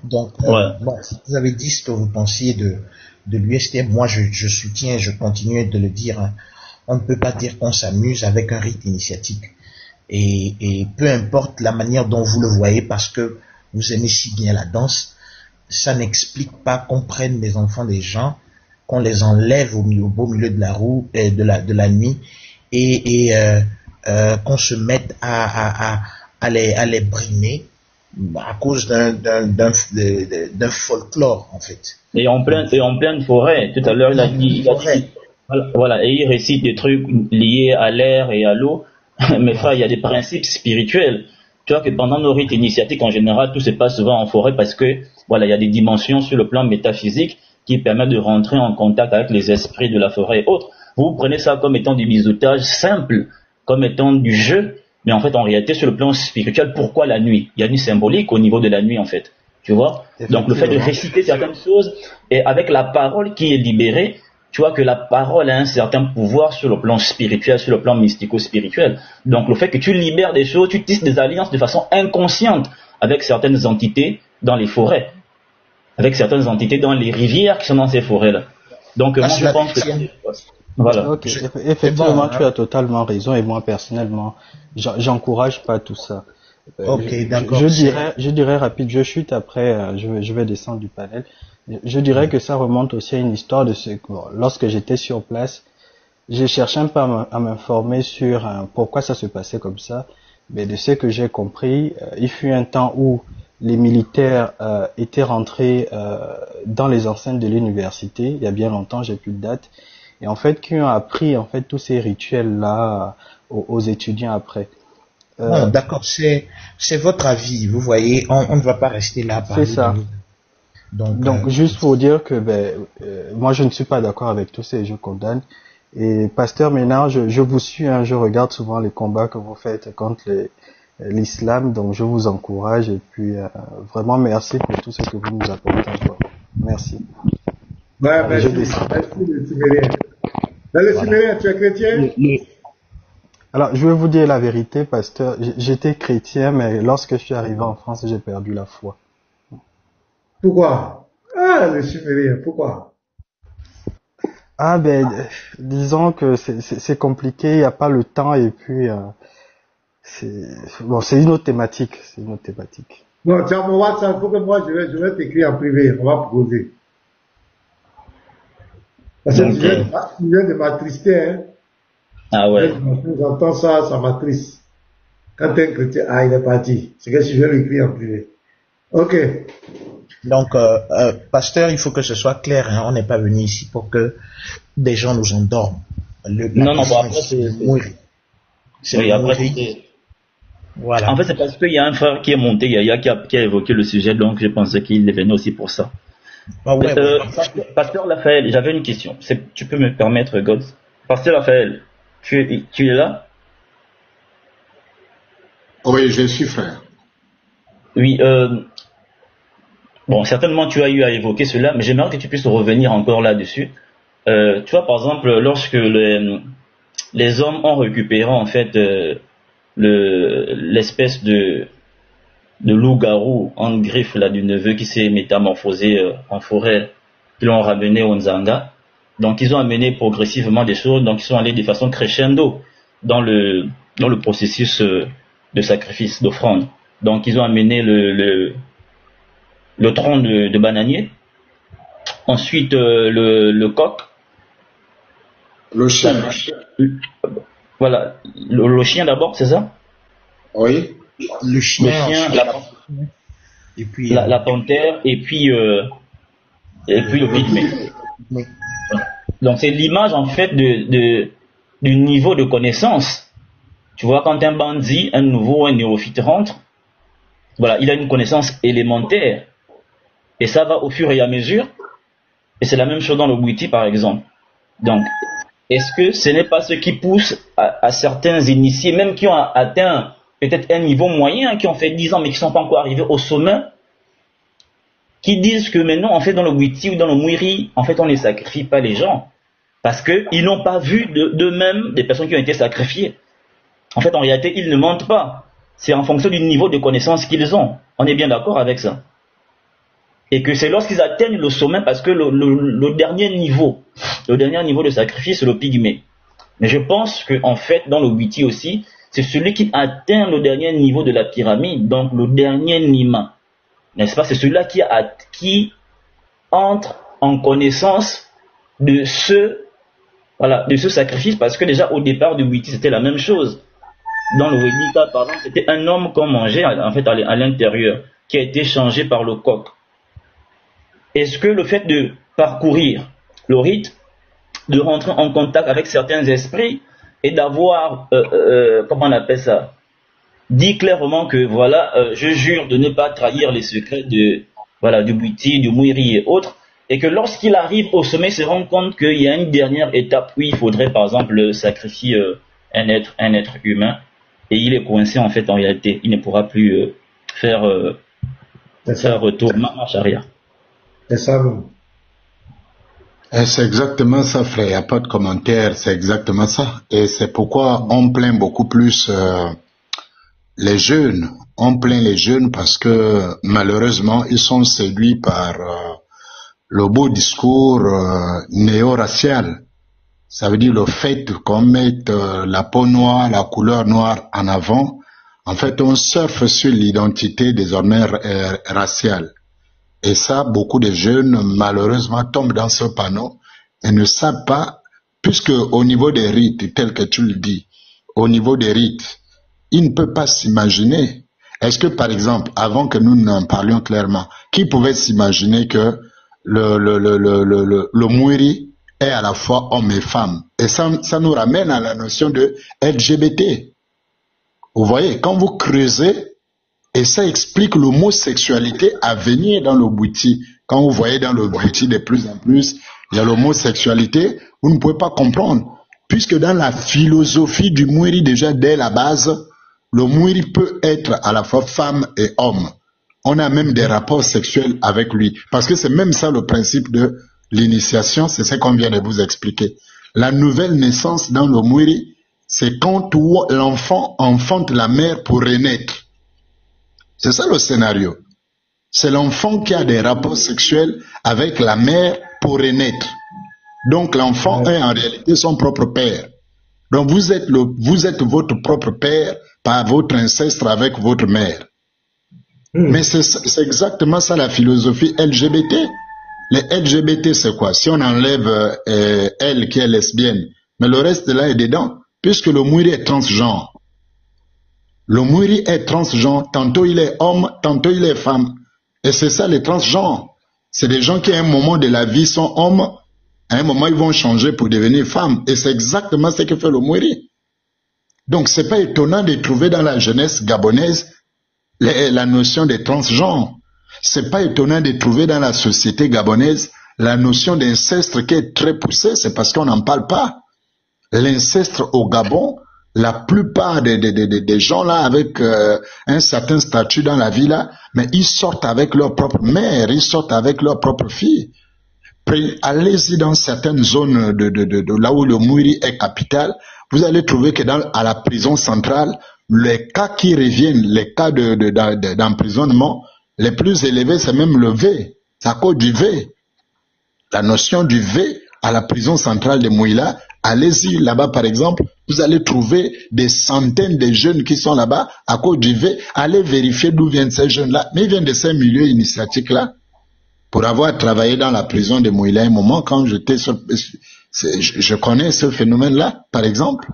Donc, bon, vous avez dit ce que vous pensiez de l'USTM. Moi, je soutiens, je continue de le dire. Hein. On ne peut pas dire qu'on s'amuse avec un rite initiatique. Et peu importe la manière dont vous le voyez, parce que vous aimez si bien la danse, ça n'explique pas qu'on prenne les enfants des gens, qu'on les enlève au beau milieu de la roue, de la nuit, et qu'on se mette à les brimer à cause d'un folklore, en fait. Et en pleine forêt. Tout à l'heure, il a dit, voilà, et il récite des trucs liés à l'air et à l'eau. Mais frère, il y a des principes spirituels. Tu vois que pendant nos rites initiatiques, en général, tout se passe souvent en forêt parce que, voilà, il y a des dimensions sur le plan métaphysique qui permettent de rentrer en contact avec les esprits de la forêt et autres. Vous prenez ça comme étant du biseautage simple, comme étant du jeu, mais en fait, en réalité, sur le plan spirituel, pourquoi la nuit? Il y a une symbolique au niveau de la nuit, en fait. Tu vois? Donc, le fait de réciter certaines choses, et avec la parole qui est libérée, tu vois que la parole a un certain pouvoir sur le plan spirituel, sur le plan mystico-spirituel. Donc, le fait que tu libères des choses, tu tisses des alliances de façon inconsciente avec certaines entités dans les forêts, avec certaines entités dans les rivières qui sont dans ces forêts-là. Donc, moi, je pense que... Voilà. Okay. Effectivement, tu as totalement raison, et moi, personnellement, j'encourage pas tout ça. Ok, d'accord. Je dirais rapide, je chute après, je vais descendre du panel. Je dirais que ça remonte aussi à une histoire de ce que, lorsque j'étais sur place, j'ai cherché un peu à m'informer sur pourquoi ça se passait comme ça, mais de ce que j'ai compris, il fut un temps où les militaires étaient rentrés dans les enceintes de l'université, il y a bien longtemps, j'ai plus de date, et en fait, qui ont appris en fait tous ces rituels-là aux étudiants après. Non, d'accord, c'est votre avis, vous voyez, on ne va pas rester là à parler. C'est ça. Donc juste pour dire que moi je ne suis pas d'accord avec tous ces, je condamne. Et Pasteur Ménard, je vous suis, hein, je regarde souvent les combats que vous faites contre l'islam, donc je vous encourage et puis vraiment merci pour tout ce que vous nous apportez encore. Merci. Ouais, merci le Sumérien. Dans le Sumérien, tu es chrétien? Alors, je vais vous dire la vérité, pasteur. J'étais chrétien, mais lorsque je suis arrivé en France, j'ai perdu la foi. Pourquoi? Ah, le Sumérien, pourquoi? Ah, disons que c'est compliqué, il n'y a pas le temps, et puis, c'est une autre thématique, Non, tiens, mon WhatsApp, il faut que moi, je vais t'écrire en privé, on va poser. Parce que tu viens de m'attrister, hein. Ah ouais. J'entends ça, ça m'attriste. Quand t'es un chrétien, il est parti. C'est que je vais lui écrire en privé. Ok. Donc, pasteur, il faut que ce soit clair, hein. On n'est pas venu ici pour que des gens nous endorment. Non, après, c'est oui, après, voilà. En fait, c'est parce qu'il y a un frère qui est monté, Yaya, qui a évoqué le sujet, donc je pensais qu'il est venu aussi pour ça. Ah ouais, Pasteur Raphaël, j'avais une question. Tu peux me permettre, God? Pasteur Raphaël, tu es là? Oui, je suis frère. Oui, bon, certainement tu as eu à évoquer cela, mais j'aimerais que tu puisses revenir encore là-dessus. Tu vois, par exemple, lorsque les hommes ont récupéré en fait l'espèce de loup-garou en griffe là du neveu qui s'est métamorphosé en forêt, qu'ils l'ont ramené au Nzanga. Donc ils ont amené progressivement des choses, donc ils sont allés de façon crescendo dans le processus de sacrifice, d'offrande. Donc ils ont amené le tronc de bananier, ensuite le coq, le chien. Voilà, le chien d'abord, c'est ça? Oui. Le chien, et puis la panthère, et puis le pygmée. Donc c'est l'image en fait du niveau de connaissance. Tu vois, quand un bandit, un nouveau, un néophyte rentre, voilà, il a une connaissance élémentaire, et ça va au fur et à mesure. Et c'est la même chose dans le Bwiti par exemple. Donc, est-ce que ce n'est pas ce qui pousse à certains initiés, même qui ont atteint peut-être un niveau moyen, qui ont fait 10 ans mais qui ne sont pas encore arrivés au sommet, qui disent que maintenant, en fait, dans le Bwiti ou dans le Mwiri, en fait, on ne sacrifie pas les gens, parce qu'ils n'ont pas vu d'eux-mêmes des personnes qui ont été sacrifiées. En fait, en réalité, ils ne mentent pas. c'est en fonction du niveau de connaissance qu'ils ont. On est bien d'accord avec ça. Et que c'est lorsqu'ils atteignent le sommet, parce que le dernier niveau de sacrifice, c'est le pygmée. Mais je pense qu'en fait, dans le Witi aussi, c'est celui qui atteint le dernier niveau de la pyramide, donc le dernier Nima. N'est-ce pas? C'est celui-là qui entre en connaissance de ce sacrifice, parce que déjà au départ du Witi, c'était la même chose. Dans le Vedika, par exemple, c'était un homme qu'on mangeait en fait à l'intérieur, qui a été changé par le coq. Est-ce que le fait de parcourir le rite, de rentrer en contact avec certains esprits et d'avoir, comment on appelle ça, dit clairement que voilà, je jure de ne pas trahir les secrets du Witi, du Mwiri et autres, et que lorsqu'il arrive au sommet, il se rend compte qu'il y a une dernière étape où il faudrait par exemple sacrifier un être humain, et il est coincé en fait en réalité, il ne pourra plus faire retour marche arrière. C'est ça, vous. C'est exactement ça, frère. Il n'y a pas de commentaire. C'est exactement ça. Et c'est pourquoi on plaint beaucoup plus les jeunes. On plaint les jeunes parce que malheureusement, ils sont séduits par le beau discours néo-racial. Ça veut dire le fait qu'on mette la peau noire, la couleur noire en avant. En fait, on surfe sur l'identité désormais raciale. Et ça, beaucoup de jeunes, malheureusement, tombent dans ce panneau et ne savent pas, puisque au niveau des rites, tel que tu le dis, au niveau des rites, ils ne peuvent pas s'imaginer. Est-ce que, par exemple, avant que nous n'en parlions clairement, qui pouvait s'imaginer que le Mwiri est à la fois homme et femme? Et ça nous ramène à la notion de LGBT. Vous voyez, quand vous creusez, et ça explique l'homosexualité à venir dans le Witi. Quand vous voyez dans le Witi de plus en plus, il y a l'homosexualité, vous ne pouvez pas comprendre. Puisque dans la philosophie du Mwiri, déjà dès la base, le Mwiri peut être à la fois femme et homme. On a même des rapports sexuels avec lui. Parce que c'est même ça le principe de l'initiation, c'est ce qu'on vient de vous expliquer. La nouvelle naissance dans le Mwiri, c'est quand l'enfant enfante la mère pour renaître. C'est ça le scénario. C'est l'enfant qui a des rapports sexuels avec la mère pour renaître. Donc l'enfant est en réalité son propre père. Donc vous êtes votre propre père par votre ancêtre avec votre mère. Mais c'est exactement ça la philosophie LGBT. Les LGBT c'est quoi? Si on enlève elle qui est lesbienne, mais le reste là est dedans, puisque le Mwiri est transgenre. Le Mwiri est transgenre, tantôt il est homme, tantôt il est femme. Et c'est ça les transgenres. C'est des gens qui à un moment de la vie sont hommes, à un moment ils vont changer pour devenir femmes. Et c'est exactement ce que fait le Mwiri. Donc c'est pas étonnant de trouver dans la jeunesse gabonaise la notion de transgenre. C'est pas étonnant de trouver dans la société gabonaise la notion d'inceste qui est très poussée, c'est parce qu'on n'en parle pas. L'inceste au Gabon, la plupart des gens là avec un certain statut dans la vie là, mais ils sortent avec leur propre mère, ils sortent avec leur propre fille. Allez-y dans certaines zones de là où le Mwiri est capital, vous allez trouver que à la prison centrale, les cas qui reviennent, les cas d'emprisonnement, les plus élevés, c'est même le V. C'est à cause du V. La notion du V à la prison centrale de Mouila, allez-y là-bas par exemple, vous allez trouver des centaines de jeunes qui sont là-bas à cause du V. Allez vérifier d'où viennent ces jeunes-là. Mais ils viennent de ces milieux initiatiques-là. Pour avoir travaillé dans la prison de Mouila un moment, quand j'étais sur... Je connais ce phénomène-là, par exemple.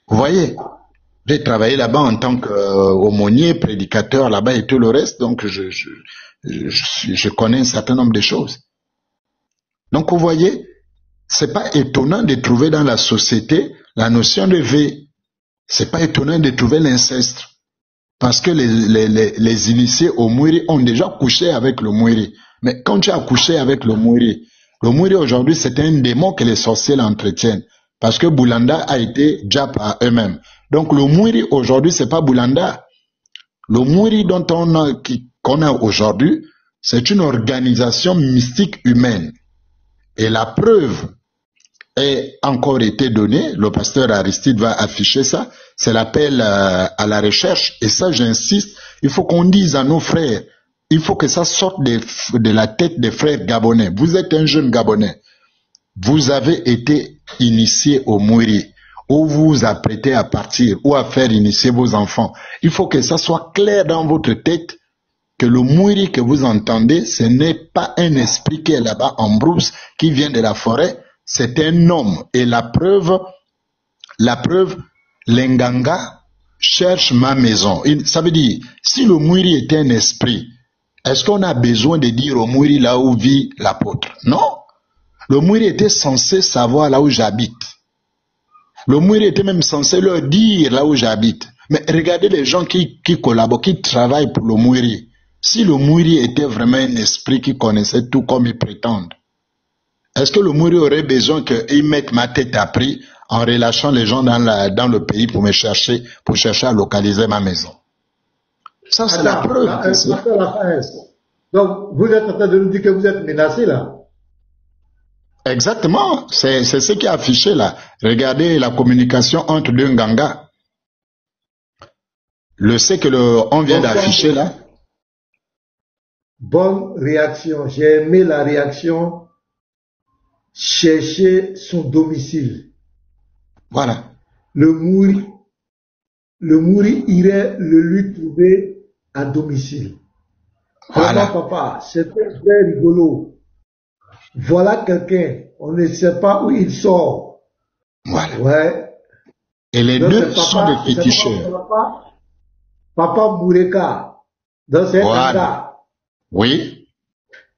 Vous voyez, j'ai travaillé là-bas en tant qu'aumônier, prédicateur là-bas et tout le reste, donc je connais un certain nombre de choses. Donc vous voyez, c'est pas étonnant de trouver dans la société la notion de V. C'est pas étonnant de trouver l'inceste. Parce que les initiés au Mwiri ont déjà couché avec le Mwiri. Mais quand tu as couché avec le Mwiri aujourd'hui c'est un démon que les sorciers l'entretiennent. Parce que Boulanda a été Djap à eux-mêmes. Donc le Mwiri aujourd'hui c'est pas Boulanda. Le Mwiri dont qu'on a aujourd'hui, c'est une organisation mystique humaine. Et la preuve est encore été donnée, le pasteur Aristide va afficher ça, c'est l'appel à la recherche. Et ça, j'insiste, il faut qu'on dise à nos frères, il faut que ça sorte de la tête des frères gabonais. Vous êtes un jeune Gabonais. Vous avez été initié au Mouri, ou vous vous apprêtez à partir, ou à faire initier vos enfants. Il faut que ça soit clair dans votre tête que le Mouri que vous entendez, ce n'est pas un esprit qui est là-bas en brousse, qui vient de la forêt, c'est un homme. Et la preuve, l'Enganga cherche ma maison. Ça veut dire, si le Mouri était un esprit, est-ce qu'on a besoin de dire au Mouri là où vit l'apôtre? Non. Le Mouri était censé savoir là où j'habite. Le Mouri était même censé leur dire là où j'habite. Mais regardez les gens qui collaborent, qui travaillent pour le Mouri. Si le Mouri était vraiment un esprit qui connaissait tout comme ils prétendent, est-ce que le Mouri aurait besoin qu'ils mettent ma tête à prix en relâchant les gens dans le pays pour chercher à localiser ma maison? Ça, c'est la preuve. Donc, vous êtes en train de nous dire que vous êtes menacé là? Exactement, c'est ce qui est affiché là. Regardez la communication entre deux Nganga. Ce que on vient d'afficher là. Bonne réaction, j'ai aimé la réaction. Chercher son domicile. Voilà. Le Mouri irait le lui trouver à domicile. Voilà. Vraiment, papa, c'est très rigolo. Voilà quelqu'un, on ne sait pas où il sort. Voilà. Ouais. Et les donc deux sont des féticheurs. Papa Moureka. Donc c'est un gars. Oui.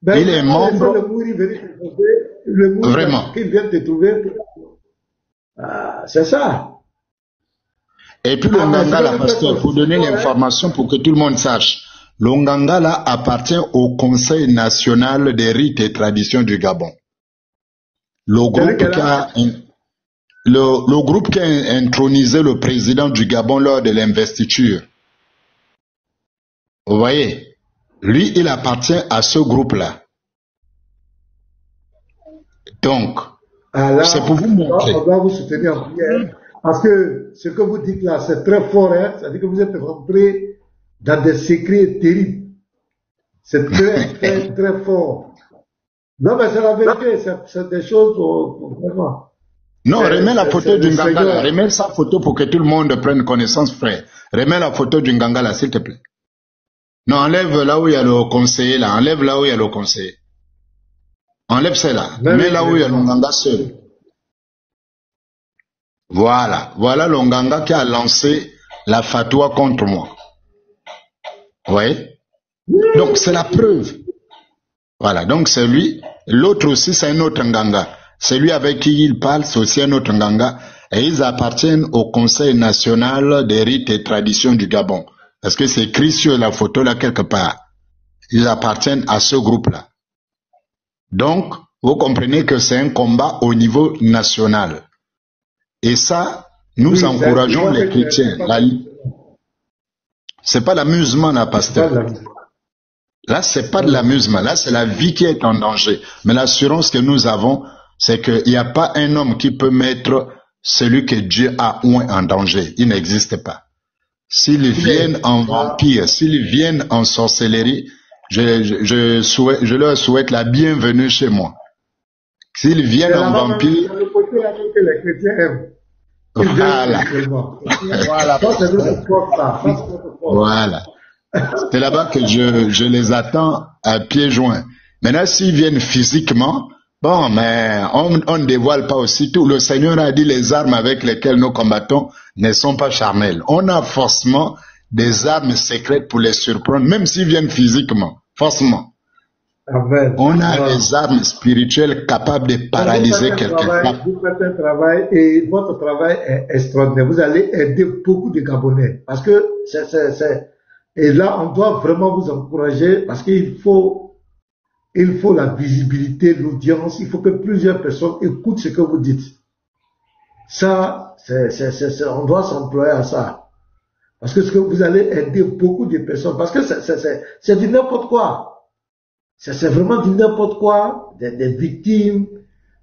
Ben, il est membre. Le Mouri venir te trouver, le Mouri vraiment. Qu'il vient te trouver. C'est ça. Et puis le Nganga là, pasteur, pour donner l'information pour que tout le monde sache. Le Nganga là appartient au Conseil national des rites et traditions du Gabon. Le groupe qui a intronisé le président du Gabon lors de l'investiture. Vous voyez, lui, il appartient à ce groupe-là. Donc, c'est pour vous montrer. On doit vous soutenir en prière, parce que ce que vous dites là, c'est très fort, hein? C'est-à-dire que vous êtes rentré dans des secrets terribles. C'est très, très, très fort. Non, mais c'est la vérité, c'est des choses vraiment. Non, remets la photo du Nganga là. Remets sa photo pour que tout le monde prenne connaissance, frère. Remets la photo du Nganga là, s'il te plaît. Non, enlève là où il y a le conseiller là. Enlève là où il y a le conseiller. Enlève celle-là. Mets là où il y a le Nganga seul. Voilà. Voilà le Nganga qui a lancé la fatwa contre moi. Vous voyez? Donc c'est la preuve. Voilà, donc c'est lui. L'autre aussi, c'est un autre Nganga. Celui avec qui il parle, c'est aussi un autre Nganga. Et ils appartiennent au Conseil national des rites et traditions du Gabon. Parce que c'est écrit sur la photo là quelque part. Ils appartiennent à ce groupe-là. Donc, vous comprenez que c'est un combat au niveau national. Et ça, nous encourageons les chrétiens. C'est pas l'amusement, là, pasteur. Là, c'est pas de l'amusement. Là, c'est la vie qui est en danger. Mais l'assurance que nous avons, c'est qu'il n'y a pas un homme qui peut mettre celui que Dieu a oint en danger. Il n'existe pas. S'ils viennent en vampire, s'ils viennent en sorcellerie, je leur souhaite la bienvenue chez moi. S'ils viennent en vampire... Voilà. Voilà. C'est là-bas que je les attends à pieds joints. Maintenant, s'ils viennent physiquement, bon, mais on ne dévoile pas aussi tout. Le Seigneur a dit les armes avec lesquelles nous combattons ne sont pas charnelles. On a forcément des armes secrètes pour les surprendre, même s'ils viennent physiquement. Forcément. Amen. On a des armes spirituelles capables de paralyser quelqu'un. Vous faites un travail et votre travail est extraordinaire. Vous allez aider beaucoup de Gabonais. Parce que et là, on doit vraiment vous encourager parce qu'il faut la visibilité, l'audience. Il faut que plusieurs personnes écoutent ce que vous dites. Ça, on doit s'employer à ça. Parce que ce que vous allez aider beaucoup de personnes. Parce que c'est du n'importe quoi. C'est vraiment du n'importe quoi, des victimes,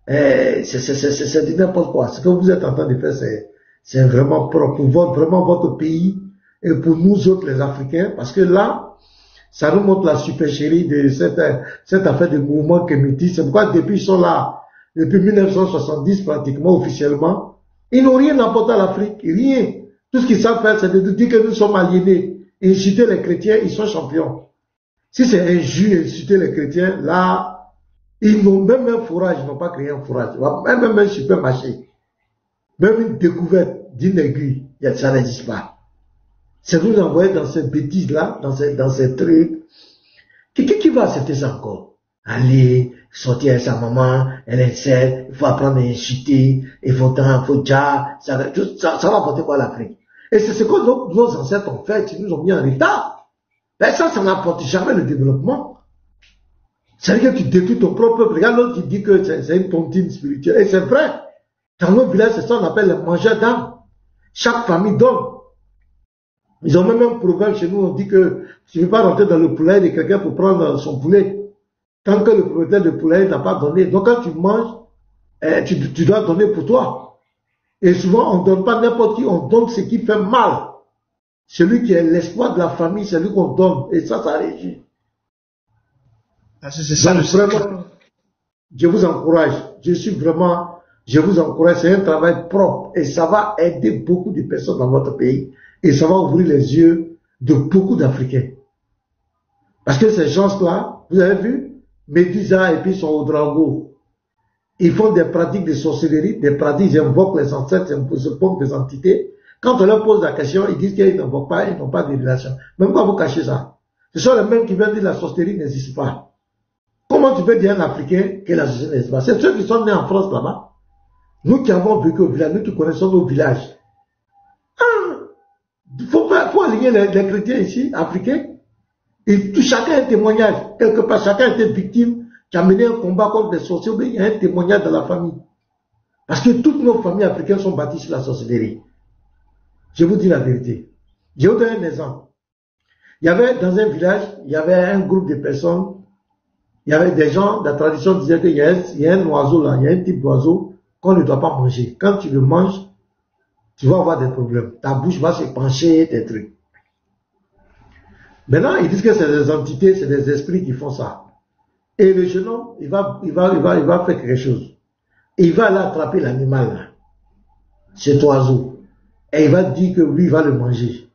c'est du n'importe quoi. Ce que vous êtes en train de faire, c'est vraiment propre pour vraiment votre pays et pour nous autres les Africains, parce que là, ça remonte la supercherie de cette affaire de mouvement kémétiste. C'est pourquoi depuis ils sont là, depuis 1970 pratiquement officiellement, ils n'ont rien apporté à l'Afrique, rien. Tout ce qu'ils savent faire, c'est de dire que nous sommes aliénés. Et insulter les chrétiens, ils sont champions. Si c'est injuste insulter les chrétiens, là, ils n'ont même un fourrage, ils n'ont pas créé un fourrage. Même un supermarché, même une découverte d'une aiguille, ça n'existe pas. C'est nous envoyer dans ces bêtises-là, dans ces trucs. Qui va accepter ça encore? Aller, sortir avec sa maman, elle est seule, il faut apprendre à insulter, il faut déjà, ça va apporter quoi à l'Afrique? Et c'est ce que nos ancêtres ont fait, ils nous ont mis en retard. Ben ça n'apporte jamais le développement. C'est-à-dire que tu détruis ton propre peuple. Regarde l'autre qui dit que c'est une tontine spirituelle. Et c'est vrai. Dans nos villages, c'est ça qu'on appelle les mangeurs d'âme. Chaque famille donne. Ils ont même un proverbe chez nous, on dit que tu ne veux pas rentrer dans le poulailler de quelqu'un pour prendre son poulet. Tant que le propriétaire de poulailler n'a pas donné. Donc quand tu manges, tu dois donner pour toi. Et souvent, on ne donne pas n'importe qui, on donne ce qui fait mal. Celui qui est l'espoir de la famille, c'est lui qu'on donne. Et ça régit. C'est ça. Donc, vraiment, je vous encourage. Je vous encourage. C'est un travail propre. Et ça va aider beaucoup de personnes dans votre pays. Et ça va ouvrir les yeux de beaucoup d'Africains. Parce que ces gens-là, vous avez vu, Médusa et puis son Oudraogo, ils font des pratiques de sorcellerie, des pratiques, ils invoquent les ancêtres, ils invoquent des entités. Quand on leur pose la question, ils disent qu'ils n'invoquent pas, ils n'ont pas de relation. Même quand vous cachez ça, ce sont les mêmes qui viennent dire que la sorcellerie n'existe pas. Comment tu peux dire à un Africain que la sorcellerie n'existe pas? C'est ceux qui sont nés en France là-bas. Nous qui avons vécu au village, nous qui connaissons nos villages. Il faut aligner les chrétiens ici, africains. Et chacun a un témoignage. Quelque part, chacun a été victime qui a mené un combat contre les sorciers. Il y a un témoignage dans la famille. Parce que toutes nos familles africaines sont bâties sur la sorcellerie. Je vous dis la vérité. Je vais vous donner un exemple. Il y avait dans un village, il y avait un groupe de personnes, il y avait des gens, la tradition disait qu'il y a un oiseau là, il y a un type d'oiseau qu'on ne doit pas manger. Quand tu le manges, tu vas avoir des problèmes. Ta bouche va se pencher, des trucs. Maintenant, ils disent que c'est des entités, c'est des esprits qui font ça. Et le jeune homme, il va faire quelque chose. Et il va aller attraper l'animal là, cet oiseau. Et il va dire que lui, il va le manger.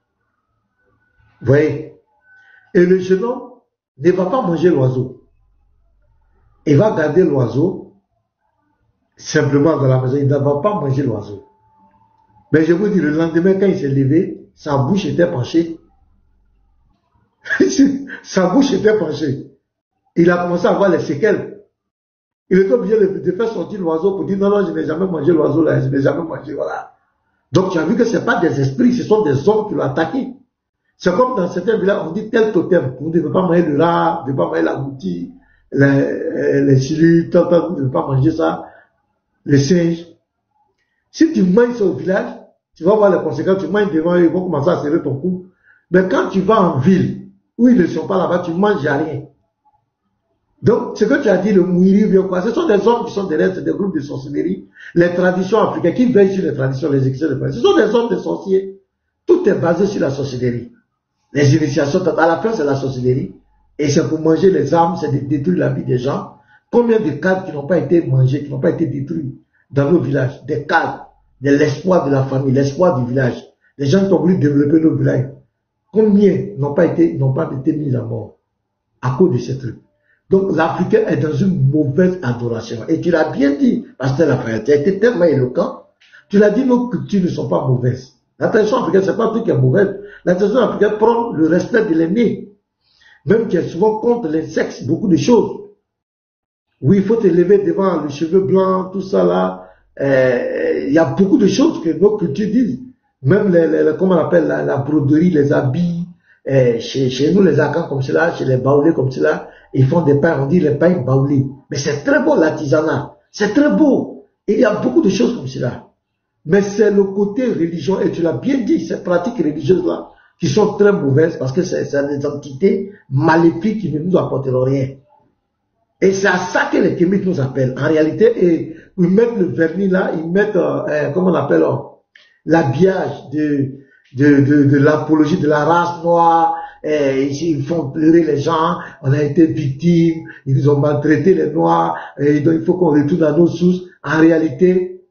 Vous voyez? Et le jeune homme ne va pas manger l'oiseau. Il va garder l'oiseau simplement dans la maison. Il ne va pas manger l'oiseau. Mais je vous dis, le lendemain, quand il s'est levé, sa bouche était penchée. Sa bouche était penchée. Il a commencé à avoir les séquelles. Il était obligé de faire sortir l'oiseau pour dire non, je n'ai jamais mangé l'oiseau là, je n'ai jamais mangé, voilà. Donc tu as vu que ce n'est pas des esprits, ce sont des hommes qui l'ont attaqué. C'est comme dans certains villages, on dit tel totem, vous ne devez pas manger le rat, vous ne devez pas manger la goutille, les silures, vous ne devez pas manger ça, les singes. Si tu manges ça au village, tu vas voir les conséquences, tu manges devant eux, ils vont commencer à serrer ton cou. Mais quand tu vas en ville, où ils ne sont pas là-bas, tu ne manges rien. Donc, ce que tu as dit, le mouiri, bien quoi, ce sont des hommes qui sont derrière, c'est des groupes de sorcellerie, les traditions africaines, qui veillent sur les traditions, les exercices de traditions. Ce sont des hommes de sorciers. Tout est basé sur la sorcellerie. Les initiations, à la fin, c'est la sorcellerie. Et c'est pour manger les âmes, c'est de détruire la vie des gens. Combien de cadres qui n'ont pas été mangés, qui n'ont pas été détruits dans nos villages? Des cadres, de l'espoir de la famille, l'espoir du village. Les gens qui ont voulu développer nos villages. Combien n'ont pas été mis à mort à cause de ces trucs? Donc l'Africain est dans une mauvaise adoration. Et tu l'as bien dit, Pasteur Raphaël, tu as été tellement éloquent. Tu l'as dit, nos cultures ne sont pas mauvaises. La tradition africaine, c'est pas un truc qui est mauvaise. La tradition africaine prend le respect de l'aîné. Même qui est souvent contre les sexes, beaucoup de choses. Oui, il faut te lever devant le cheveu blanc, tout ça là. Il y a beaucoup de choses que nos cultures disent. Même comment on appelle la broderie, les habits. Chez nous, les Akans comme cela, chez les Baoulés comme cela, ils font des pains, on dit les pains baoulés. Mais c'est très beau l'artisanat. C'est très beau. Et il y a beaucoup de choses comme cela. Mais c'est le côté religion, et tu l'as bien dit, ces pratiques religieuses-là, qui sont très mauvaises, parce que c'est des entités maléfiques qui ne nous apporteront rien. Et c'est à ça que les Kémites nous appellent. En réalité, ils mettent le vernis là, ils mettent, comment on appelle, l'habillage de l'apologie de la race noire, ils font pleurer les gens, on a été victimes, ils ont maltraité les noirs, et donc il faut qu'on retourne à nos sources. En réalité,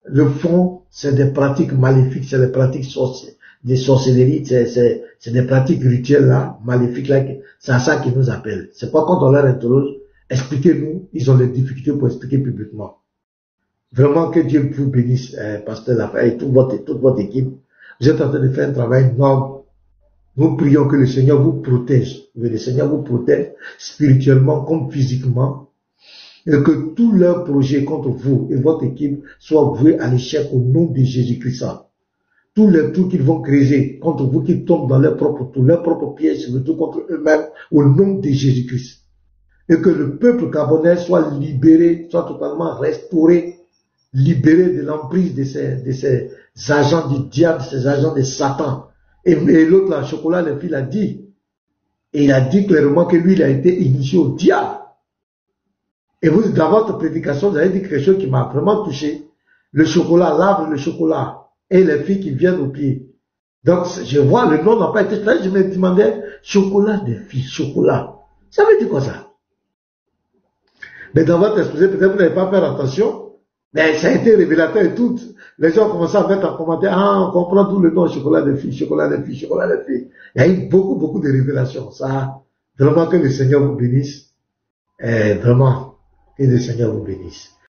le fond, c'est des pratiques maléfiques, c'est des pratiques des sorcelleries, c'est des pratiques rituelles là, maléfiques là, c'est à ça qu'ils nous appellent. C'est pas quand on leur interroge, expliquez-nous, ils ont des difficultés pour expliquer publiquement. Vraiment que Dieu vous bénisse, Pasteur Lafayette et toute votre équipe. Vous êtes en train de faire un travail énorme. Nous prions que le Seigneur vous protège. Que le Seigneur vous protège spirituellement comme physiquement. Et que tous leurs projets contre vous et votre équipe soient voués à l'échec au nom de Jésus-Christ. Tous les trucs qu'ils vont créer contre vous qui tombent dans leurs propres pièges, surtout contre eux-mêmes, au nom de Jésus-Christ. Et que le peuple gabonais soit libéré, soit totalement restauré, libéré de l'emprise de ces agents du diable, ces agents de Satan. Et l'autre, là, Chocolat, le fils, a dit. Et il a dit clairement que lui, il a été initié au diable. Et vous, dans votre prédication, vous avez dit quelque chose qui m'a vraiment touché. Le chocolat, l'arbre, le chocolat. Et les filles qui viennent au pied. Donc, je vois, le nom n'a pas été clair. Je me demandais, chocolat des filles, chocolat. Ça veut dire quoi ça? Mais dans votre exposé, peut-être vous n'avez pas fait attention. Mais ça a été révélateur et tout. Les gens ont commencé à mettre en commentaire, on comprend tout le nom, chocolat des filles, chocolat des filles, chocolat des filles. Il y a eu beaucoup de révélations. Ça, vraiment que le Seigneur vous bénisse. Vraiment, que le Seigneur vous bénisse.